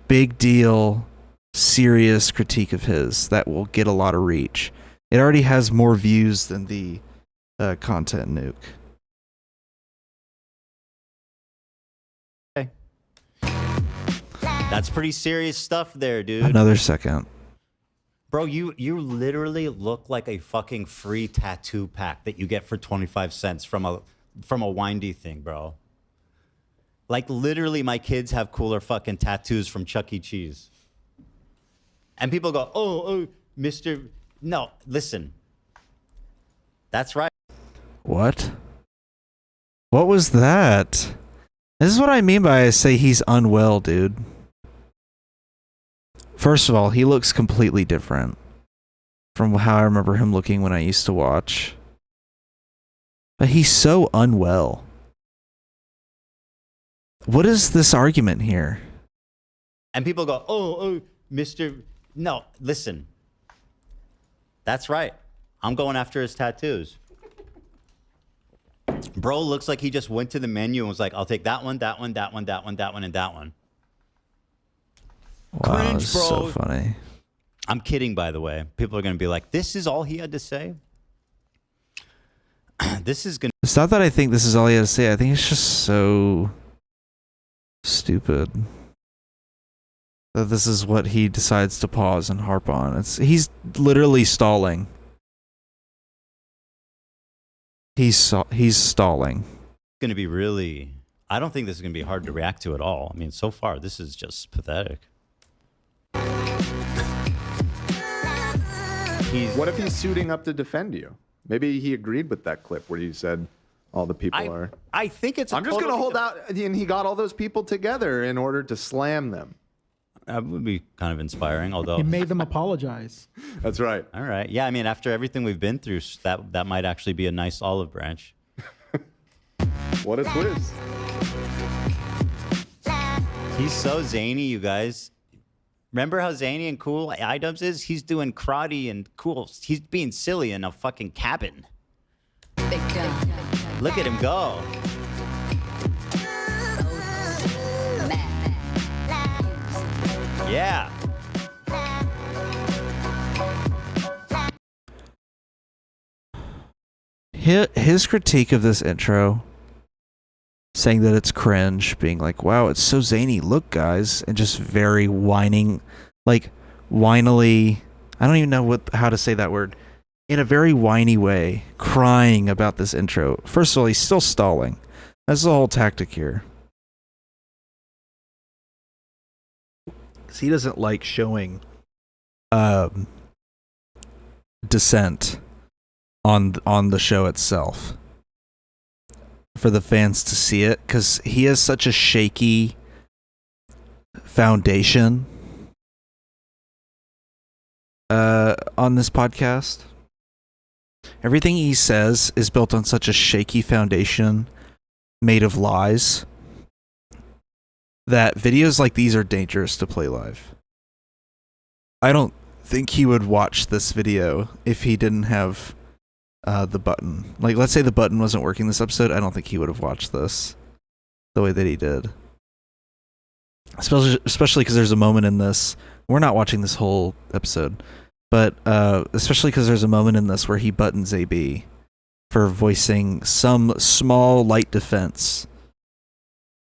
big deal, serious critique of his that will get a lot of reach. It already has more views than the content nuke. That's pretty serious stuff there, dude. Another second. Bro, you literally look like a fucking free tattoo pack that you get for 25 cents from a windy thing, bro. Like literally my kids have cooler fucking tattoos from Chuck E. Cheese. And people go, oh, Mr. No, listen. That's right. What? What was that? This is what I mean by I say he's unwell, dude. First of all, he looks completely different from how I remember him looking when I used to watch. But he's so unwell. What is this argument here? And people go, oh, Mr. No, listen. That's right. I'm going after his tattoos. Bro looks like he just went to the menu and was like, I'll take that one, that one, that one, that one, that one, and that one. Wow, Cringe, bro. so funny. I'm kidding, by the way. People are going to be like, this is all he had to say? this is gonna. It's not that I think this is all he had to say. I think it's just so stupid that this is what he decides to pause and harp on. He's literally stalling. He's stalling. Gonna be really. I don't think this is gonna be hard to react to at all. I mean, so far this is just pathetic. What if he's suiting up to defend you? Maybe he agreed with that clip where you said all the people are. I think it's. I'm just gonna hold out, and he got all those people together in order to slam them. That would be kind of inspiring, although He made them apologize. That's right. All right. Yeah, I mean, after everything we've been through, that might actually be a nice olive branch. What a twist. He's so zany, you guys. Remember how zany and cool iDubbbz is? He's doing karate and cool. He's being silly in a fucking cabin. Look at him go. Yeah. His critique of this intro, saying that it's cringe, being like, wow, it's so zany, look guys, and just very whining, like whinily, I don't even know how to say that word, in a very whiny way, crying about this intro. First of all, he's still stalling. That's the whole tactic here. Because he doesn't like showing dissent on the show itself for the fans to see it, because he has such a shaky foundation on this podcast. Everything he says is built on such a shaky foundation made of lies that videos like these are dangerous to play live. I don't think he would watch this video if he didn't have the button. Like, let's say the button wasn't working this episode, I don't think he would have watched this the way that he did. Especially because there's a moment in this, we're not watching this whole episode, but especially because there's a moment in this where he buttons AB for voicing some small light defense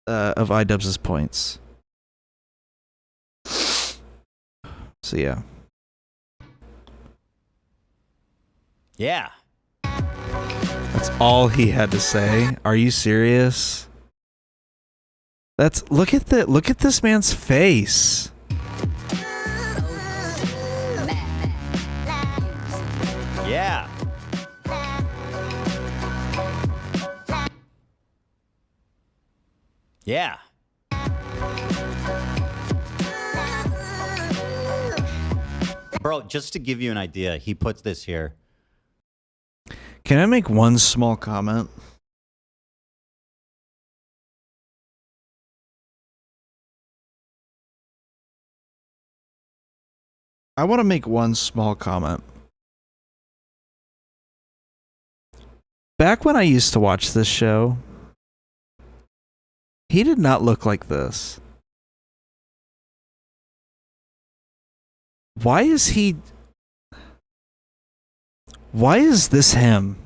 of iDubbbz's points. So yeah. Yeah. That's all he had to say. Are you serious? Look at this man's face. Yeah. Yeah. Bro, just to give you an idea, he puts this here. Can I make one small comment? I want to make one small comment. Back when I used to watch this show, he did not look like this. Why is this him?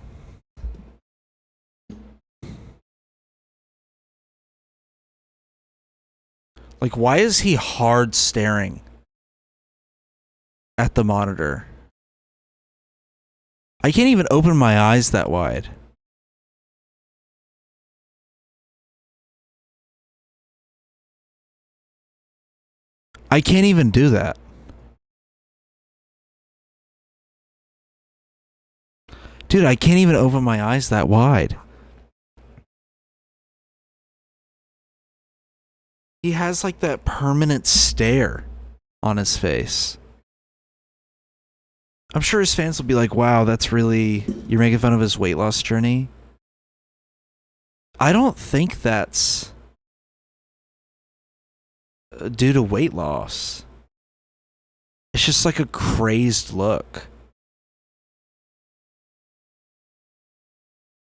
Like, why is he hard staring at the monitor? I can't even open my eyes that wide. I can't even do that. Dude, I can't even open my eyes that wide. He has like that permanent stare on his face. I'm sure his fans will be like, wow, that's really... You're making fun of his weight loss journey? I don't think that's due to weight loss. It's just like a crazed look.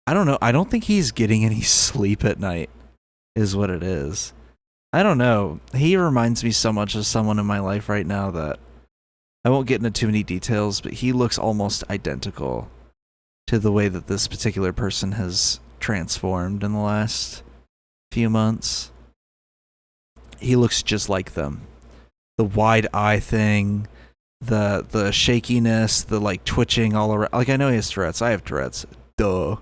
I don't know. I don't think he's getting any sleep at night, is what it is. I don't know. He reminds me so much of someone in my life right now that I won't get into too many details, but he looks almost identical to the way that this particular person has transformed in the last few months. He looks just like them. The wide eye thing, the shakiness, the like twitching all around. Like, I know he has Tourette's. I have Tourette's. Duh.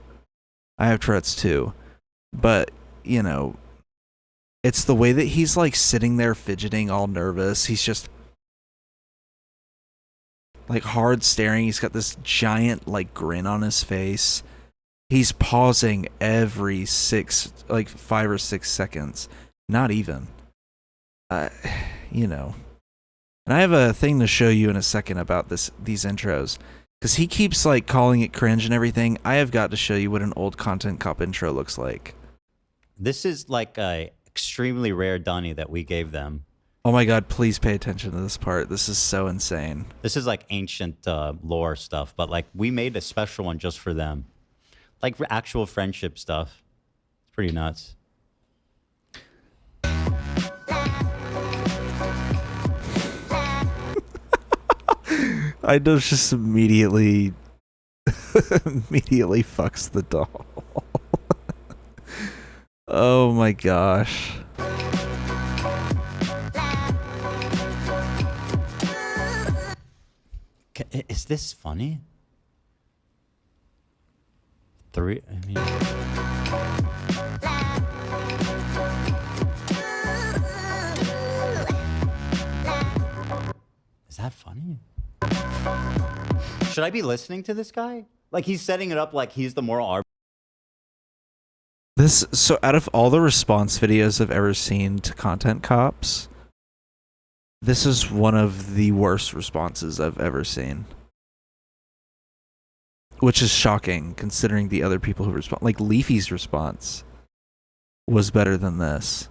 I have Tourette's too. But, you know, it's the way that he's like sitting there fidgeting all nervous. He's just like hard staring. He's got this giant like grin on his face. He's pausing every 5 or 6 seconds. Not even. You know. And I have a thing to show you in a second about these intros. Because he keeps like calling it cringe and everything. I have got to show you what an old Content Cop intro looks like. This is like a extremely rare dunny that we gave them. Oh my god, please pay attention to this part. This is so insane. This is like ancient lore stuff, but like we made a special one just for them. Like actual friendship stuff. It's pretty nuts. Idos just immediately fucks the doll. Oh my gosh. Is this funny? Is that funny? Should I be listening to this guy? Like, he's setting it up like he's the moral arbiter. So out of all the response videos I've ever seen to Content Cops, this is one of the worst responses I've ever seen. Which is shocking, considering the other people who respond. Like, Leafy's response was better than this.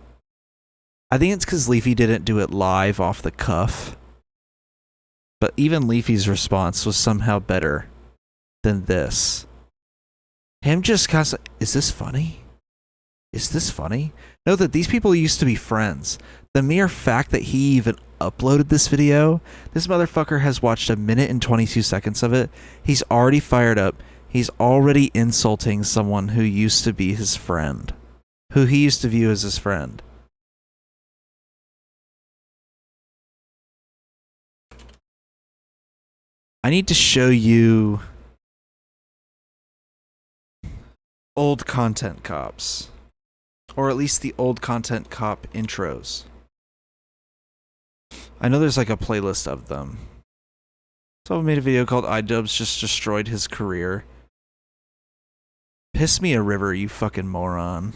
I think it's because Leafy didn't do it live off the cuff. But even Leafy's response was somehow better than this. Him just constantly, is this funny? Is this funny? Know that these people used to be friends. The mere fact that he even uploaded this video, this motherfucker has watched 1 minute and 22 seconds of it. He's already fired up. He's already insulting someone who used to be his friend. Who he used to view as his friend. I need to show you old Content Cops. Or at least the old Content Cop intros. I know there's like a playlist of them. Someone made a video called iDubbbz just destroyed his career. Piss me a river, you fucking moron.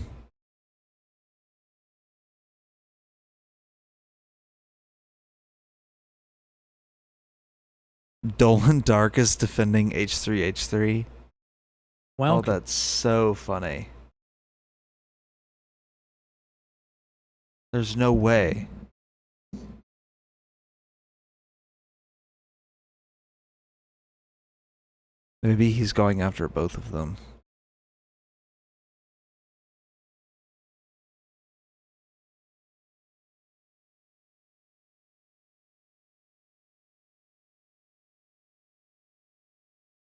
Dolan Dark is defending H3H3. Well, oh, that's so funny. There's no way. Maybe he's going after both of them.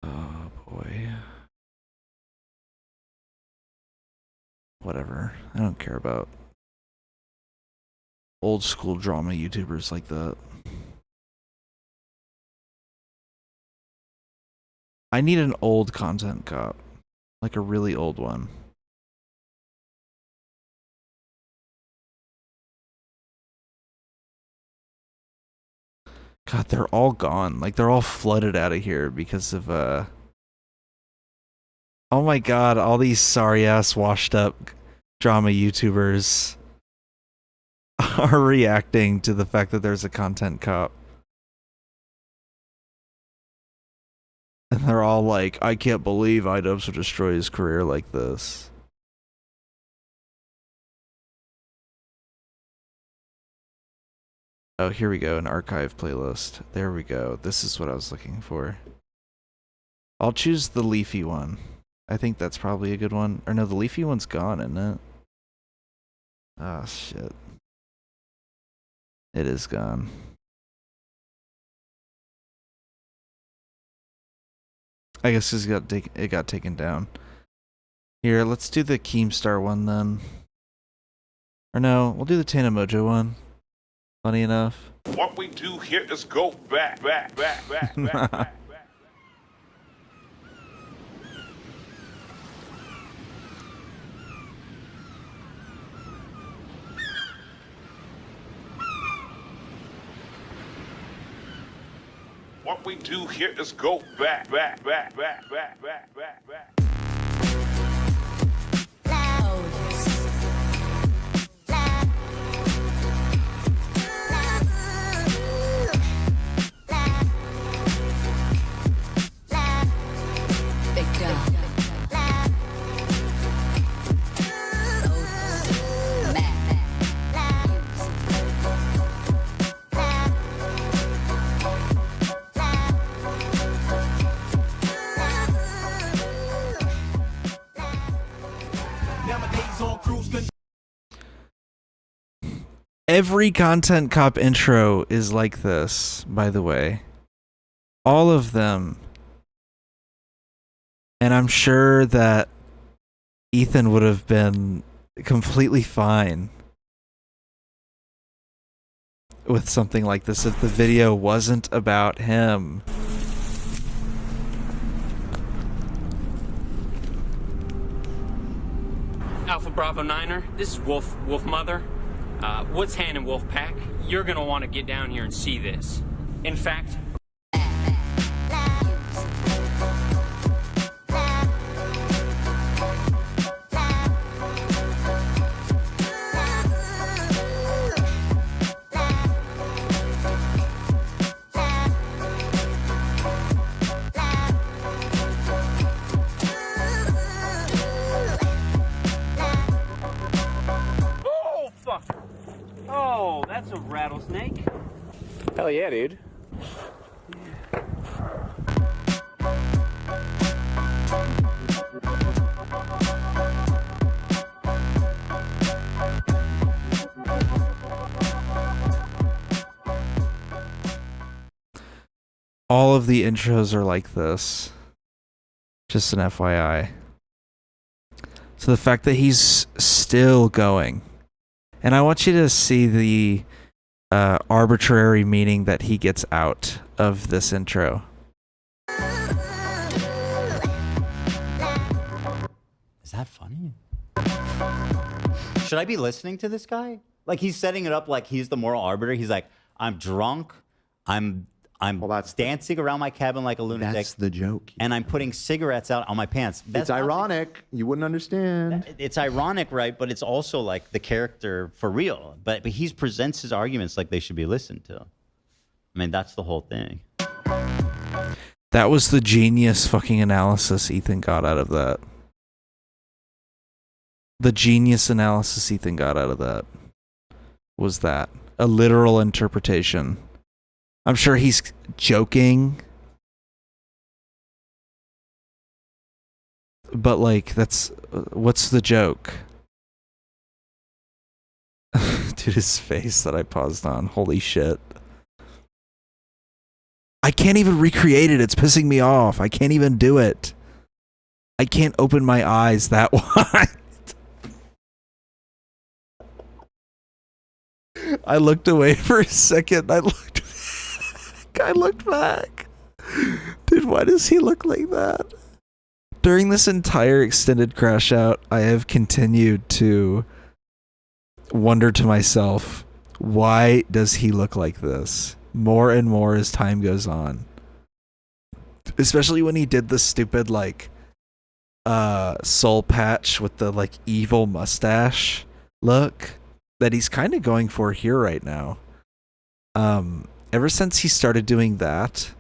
Oh boy. Whatever. I don't care about old school drama YouTubers like that. I need an old Content Cop. Like a really old one. God, they're all gone. Like, they're all flooded out of here because of, oh my god, all these sorry-ass, washed-up drama YouTubers are reacting to the fact that there's a Content Cop. And they're all like, I can't believe iDubbbz would destroy his career like this. Oh, here we go, an archive playlist. There we go. This is what I was looking for. I'll choose the Leafy one. I think that's probably a good one. Or no, the Leafy one's gone, isn't it? Ah, shit. It is gone. I guess it got taken down. Here, let's do the Keemstar one then. Or no, we'll do the Tana Mojo one. Funny enough. What we do here is go back. What we do here is go back. Every Content Cop intro is like this, by the way. All of them. And I'm sure that Ethan would have been completely fine with something like this if the video wasn't about him. Alpha Bravo Niner, this is Wolf Mother. What's hand in Wolf Pack? You're gonna want to get down here and see this. In fact, oh, that's a rattlesnake. Hell yeah, dude. All of the intros are like this. Just an FYI. So the fact that he's still going. And I want you to see the arbitrary meaning that he gets out of this intro. Is that funny? Should I be listening to this guy? Like, he's setting it up like he's the moral arbiter. He's like, I'm drunk. I'm dancing around my cabin like a lunatic. That's the joke. And I'm putting cigarettes out on my pants. That's It's ironic. You wouldn't understand. It's ironic, right? But it's also like the character for real. But he presents his arguments like they should be listened to. I mean, that's the whole thing. That was the genius fucking analysis Ethan got out of that. The genius analysis Ethan got out of that was that. A literal interpretation. I'm sure he's joking. But, like, that's... what's the joke? Dude, his face that I paused on. Holy shit. I can't even recreate it. It's pissing me off. I can't even do it. I can't open my eyes that wide. I looked away for a second. I looked back. Dude, why does he look like that? During this entire extended crash out, I have continued to wonder to myself, why does he look like this? More and more as time goes on. Especially when he did the stupid, like, soul patch with the, like, evil mustache look that he's kind of going for here right now. Ever since he started doing that,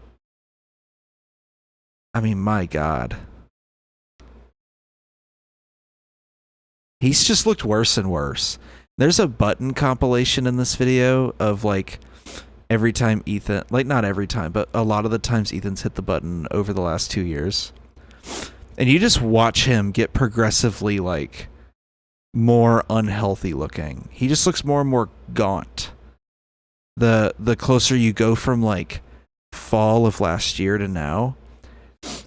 I mean, my God. He's just looked worse and worse. There's a button compilation in this video of, like, every time Ethan, like, not every time, but a lot of the times Ethan's hit the button over the last 2 years. And you just watch him get progressively, like, more unhealthy looking. He just looks more and more gaunt. The closer you go from, like, fall of last year to now,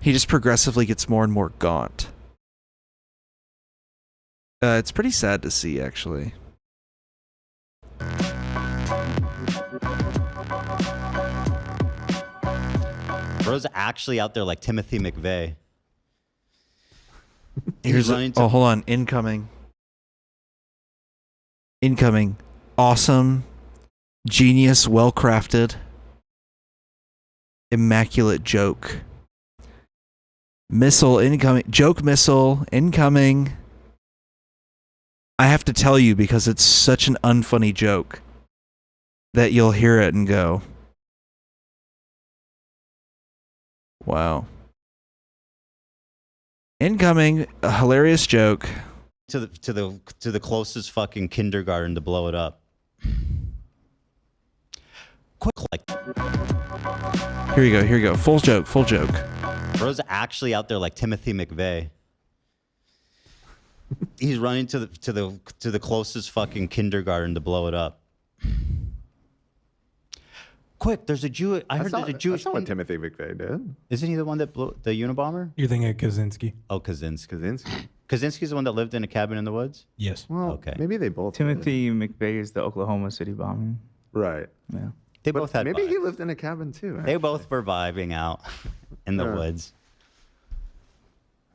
He just progressively gets more and more gaunt. It's pretty sad to see, actually. Bro's actually out there like Timothy McVeigh. Oh, hold on. Incoming. Incoming. Awesome. Genius. Well crafted. Immaculate joke. Missile incoming. Joke missile incoming. I have to tell you because it's such an unfunny joke that you'll hear it and go, wow. Incoming, a hilarious joke. To the closest fucking kindergarten to blow it up. Quick, like. Here you go. Full joke. Bro's actually out there like Timothy McVeigh. He's running to the closest fucking kindergarten to blow it up. Quick, there's a Jew. I heard there's a Jewish. That's not what Timothy McVeigh did. Isn't he the one that blew the Unabomber? You're thinking of Kaczynski. Oh, Kaczynski. Kaczynski's the one that lived in a cabin in the woods? Yes. Well, okay. Maybe they both. Timothy McVeigh is the Oklahoma City bombing. Right. Yeah. They both had. Maybe he lived in a cabin too. They both were vibing out in the woods.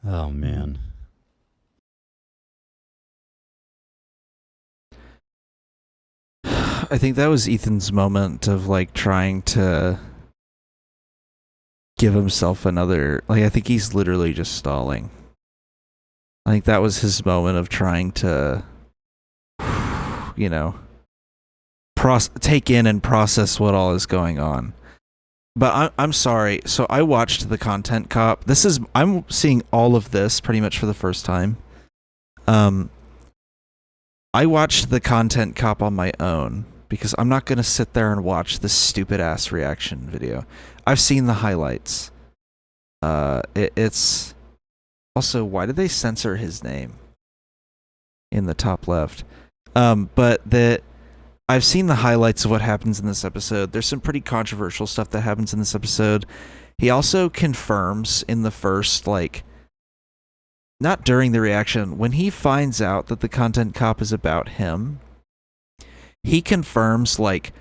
Oh man. I think that was Ethan's moment of like trying to give himself another, like, I think he's literally just stalling. I think that was his moment of trying to, you know, take in and process what all is going on. But I'm sorry. So I watched the Content Cop. I'm seeing all of this pretty much for the first time. I watched the Content Cop on my own because I'm not going to sit there and watch this stupid ass reaction video. I've seen the highlights. It's also, why did they censor his name in the top left? But I've seen the highlights of what happens in this episode. There's some pretty controversial stuff that happens in this episode. He also confirms in the first, like, not during the reaction, when he finds out that the Content Cop is about him, he confirms like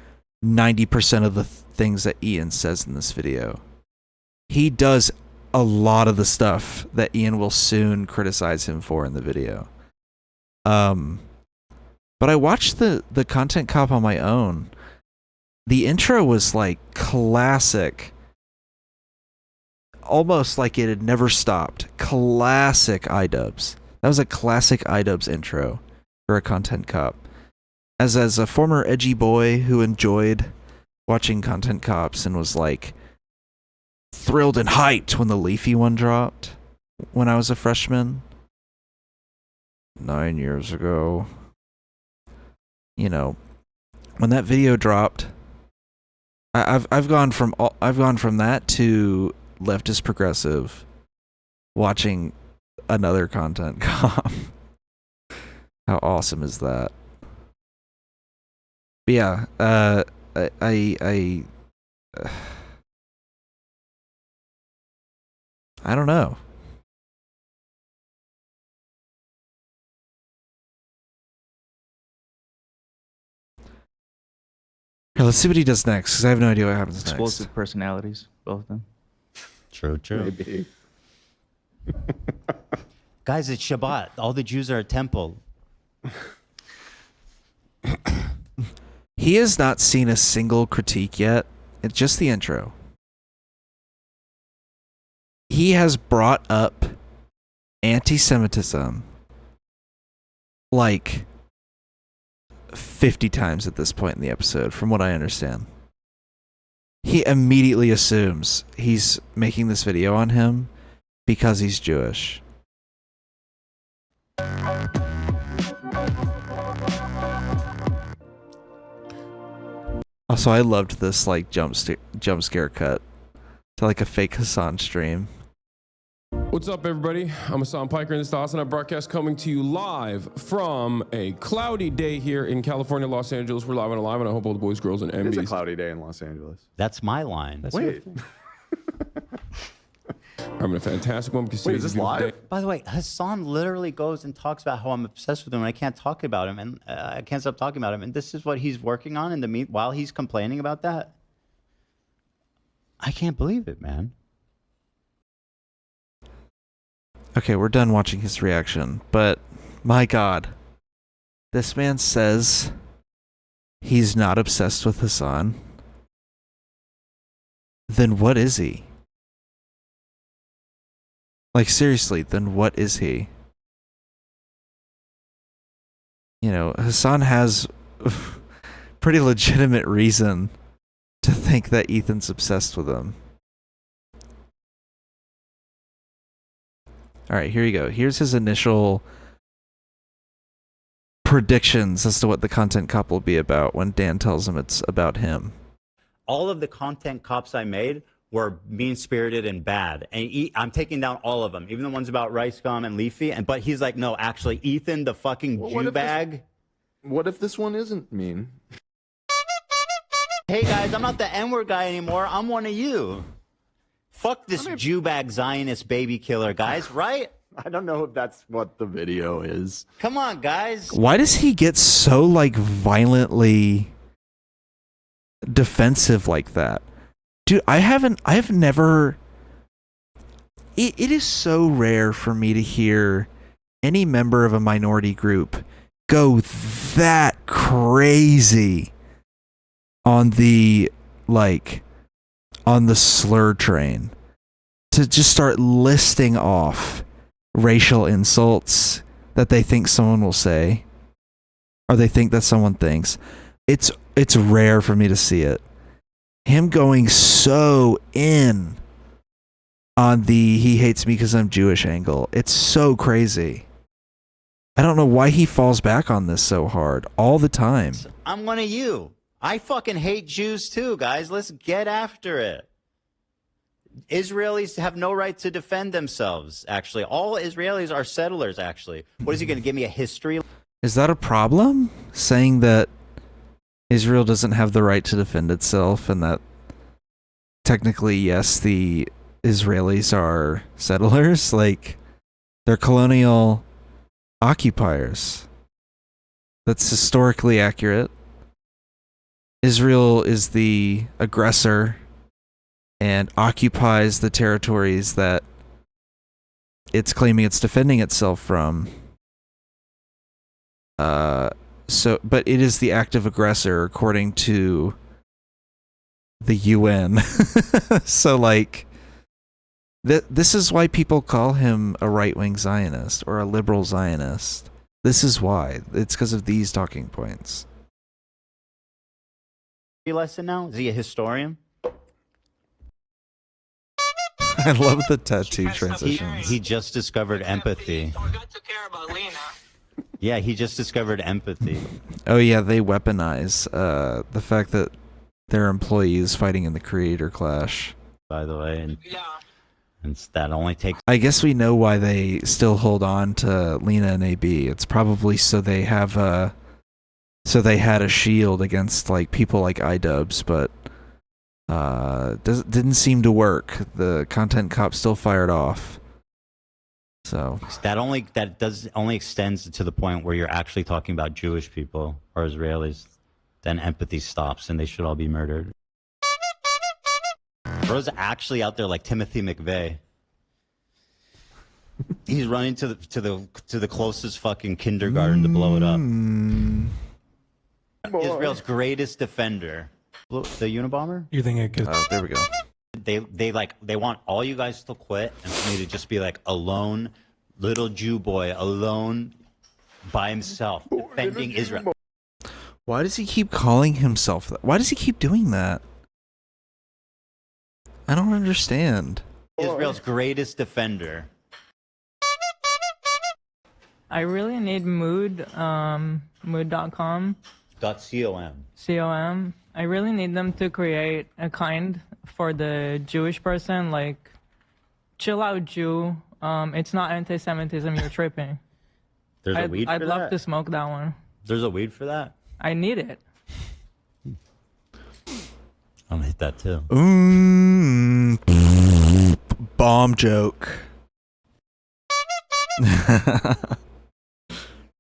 90% of the things that Ian says in this video. He does a lot of the stuff that Ian will soon criticize him for in the video. But I watched the Content Cop on my own. The intro was like classic. Almost like it had never stopped. Classic iDubbbz. That was a classic iDubbbz intro for a Content Cop. As a former edgy boy who enjoyed watching Content Cops and was like thrilled and hyped when the Leafy one dropped when I was a freshman 9 years ago. You know, when that video dropped, I've gone from that to leftist progressive watching another Content Cop. How awesome is that? But yeah, I don't know. Here, let's see what he does next, because I have no idea what happens next. Explosive personalities, both of them. True. Maybe. Guys, it's Shabbat. All the Jews are at temple. He has not seen a single critique yet. It's just the intro. He has brought up anti-Semitism like 50 times at this point in the episode, from what I understand. He immediately assumes he's making this video on him because he's Jewish. Also, I loved this like jump scare cut to like a fake Hassan stream. What's up, everybody? I'm Hassan Piker in this Hassan broadcast coming to you live from a cloudy day here in California, Los Angeles. We're live and alive, and I hope all the boys, girls, and MBs. It's a cloudy day in Los Angeles. That's my line. Wait. Having a fantastic moment. Wait, is this live? By the way, Hassan literally goes and talks about how I'm obsessed with him and I can't talk about him and I can't stop talking about him. And this is what he's working on in the while he's complaining about that. I can't believe it, man. Okay, we're done watching his reaction, but my God, this man says he's not obsessed with Hassan. Then what is he? Like, seriously, then what is he? You know, Hassan has pretty legitimate reason to think that Ethan's obsessed with him. Alright, here you go. Here's his initial predictions as to what the content cop will be about when Dan tells him it's about him. All of the content cops I made were mean-spirited and bad. And I'm taking down all of them, even the ones about Rice Gum and Leafy. But he's like, no, actually, Ethan, the fucking Jew bag. What if this one isn't mean? Hey, guys, I'm not the N-word guy anymore. I'm one of you. Fuck this Jew bag Zionist baby killer, guys, right? I don't know if that's what the video is. Come on, guys. Why does he get so, like, violently defensive like that? Dude, I've never... It is so rare for me to hear any member of a minority group go that crazy on the, like, on the slur train. To just start listing off racial insults that they think someone will say, or they think that someone thinks. It's rare for me to see it. Him going so in on the he hates me because I'm Jewish angle. It's so crazy. I don't know why he falls back on this so hard all the time. I'm one of you. I fucking hate Jews too, guys. Let's get after it. Israelis have no right to defend themselves, actually. All Israelis are settlers, actually. What is he going to give me a history? Is that a problem? Saying that Israel doesn't have the right to defend itself and that technically, yes, the Israelis are settlers? Like, they're colonial occupiers. That's historically accurate. Israel is the aggressor and occupies the territories that it's claiming it's defending itself from. But it is the active aggressor according to the UN. So, like, this is why people call him a right-wing Zionist or a liberal Zionist. This is why. It's because of these talking points. Lesson now? Is he a historian? I love the tattoo transitions. He just discovered empathy. Yeah, he just discovered empathy. Oh yeah, they weaponize the fact that their employees fighting in the creator clash. By the way, and that only takes. I guess we know why they still hold on to Lena and AB. It's probably so they have so they had a shield against like people like iDubbbz, but didn't seem to work. The content cop still fired off. So that only extends to the point where you're actually talking about Jewish people or Israelis. Then empathy stops, and they should all be murdered. Bro's actually out there like Timothy McVeigh. He's running to the closest fucking kindergarten to blow it up. Israel's greatest defender, the Unabomber. You think it could? Oh, there we go. They want all you guys to quit and for me to just be like alone, little Jew boy alone by himself defending Israel. Why does he keep calling himself that? Why does he keep doing that? I don't understand. Israel's greatest defender. I really need mood, mood.com. .com. I really need them to create a kind for the Jewish person, like, chill out, Jew. It's not anti-Semitism, you're tripping. There's a weed for that? I'd love to smoke that one. There's a weed for that? I need it. I'm gonna hit that too. bomb joke.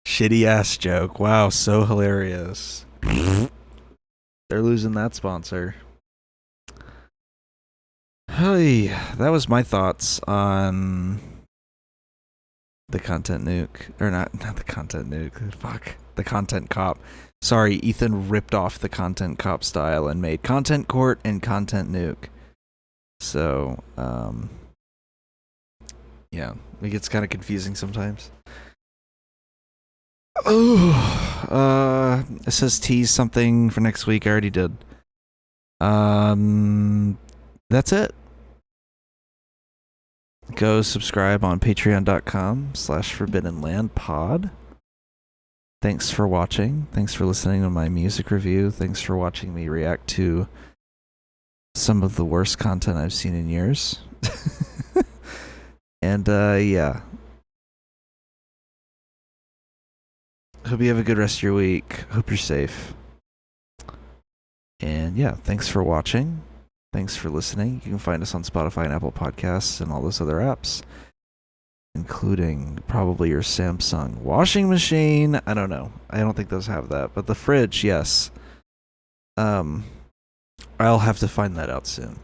Shitty ass joke. Wow, so hilarious. They're losing that sponsor. Hey, that was my thoughts on the content nuke. Or not the content nuke. Fuck. The content cop. Sorry, Ethan ripped off the content cop style and made content court and content nuke. So, yeah, it gets kind of confusing sometimes. Oh, it says tease something for next week. I already did. That's it. Go subscribe on patreon.com/forbiddenlandpod. Thanks for watching. Thanks for listening to my music review. Thanks for watching me react to some of the worst content I've seen in years. And, yeah. Hope you have a good rest of your week. Hope you're safe. And, yeah, thanks for watching. Thanks for listening. You can find us on Spotify and Apple Podcasts and all those other apps, including probably your Samsung washing machine. I don't know. I don't think those have that. But the fridge, yes. I'll have to find that out soon.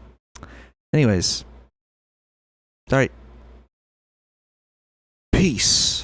Anyways. All right. Peace.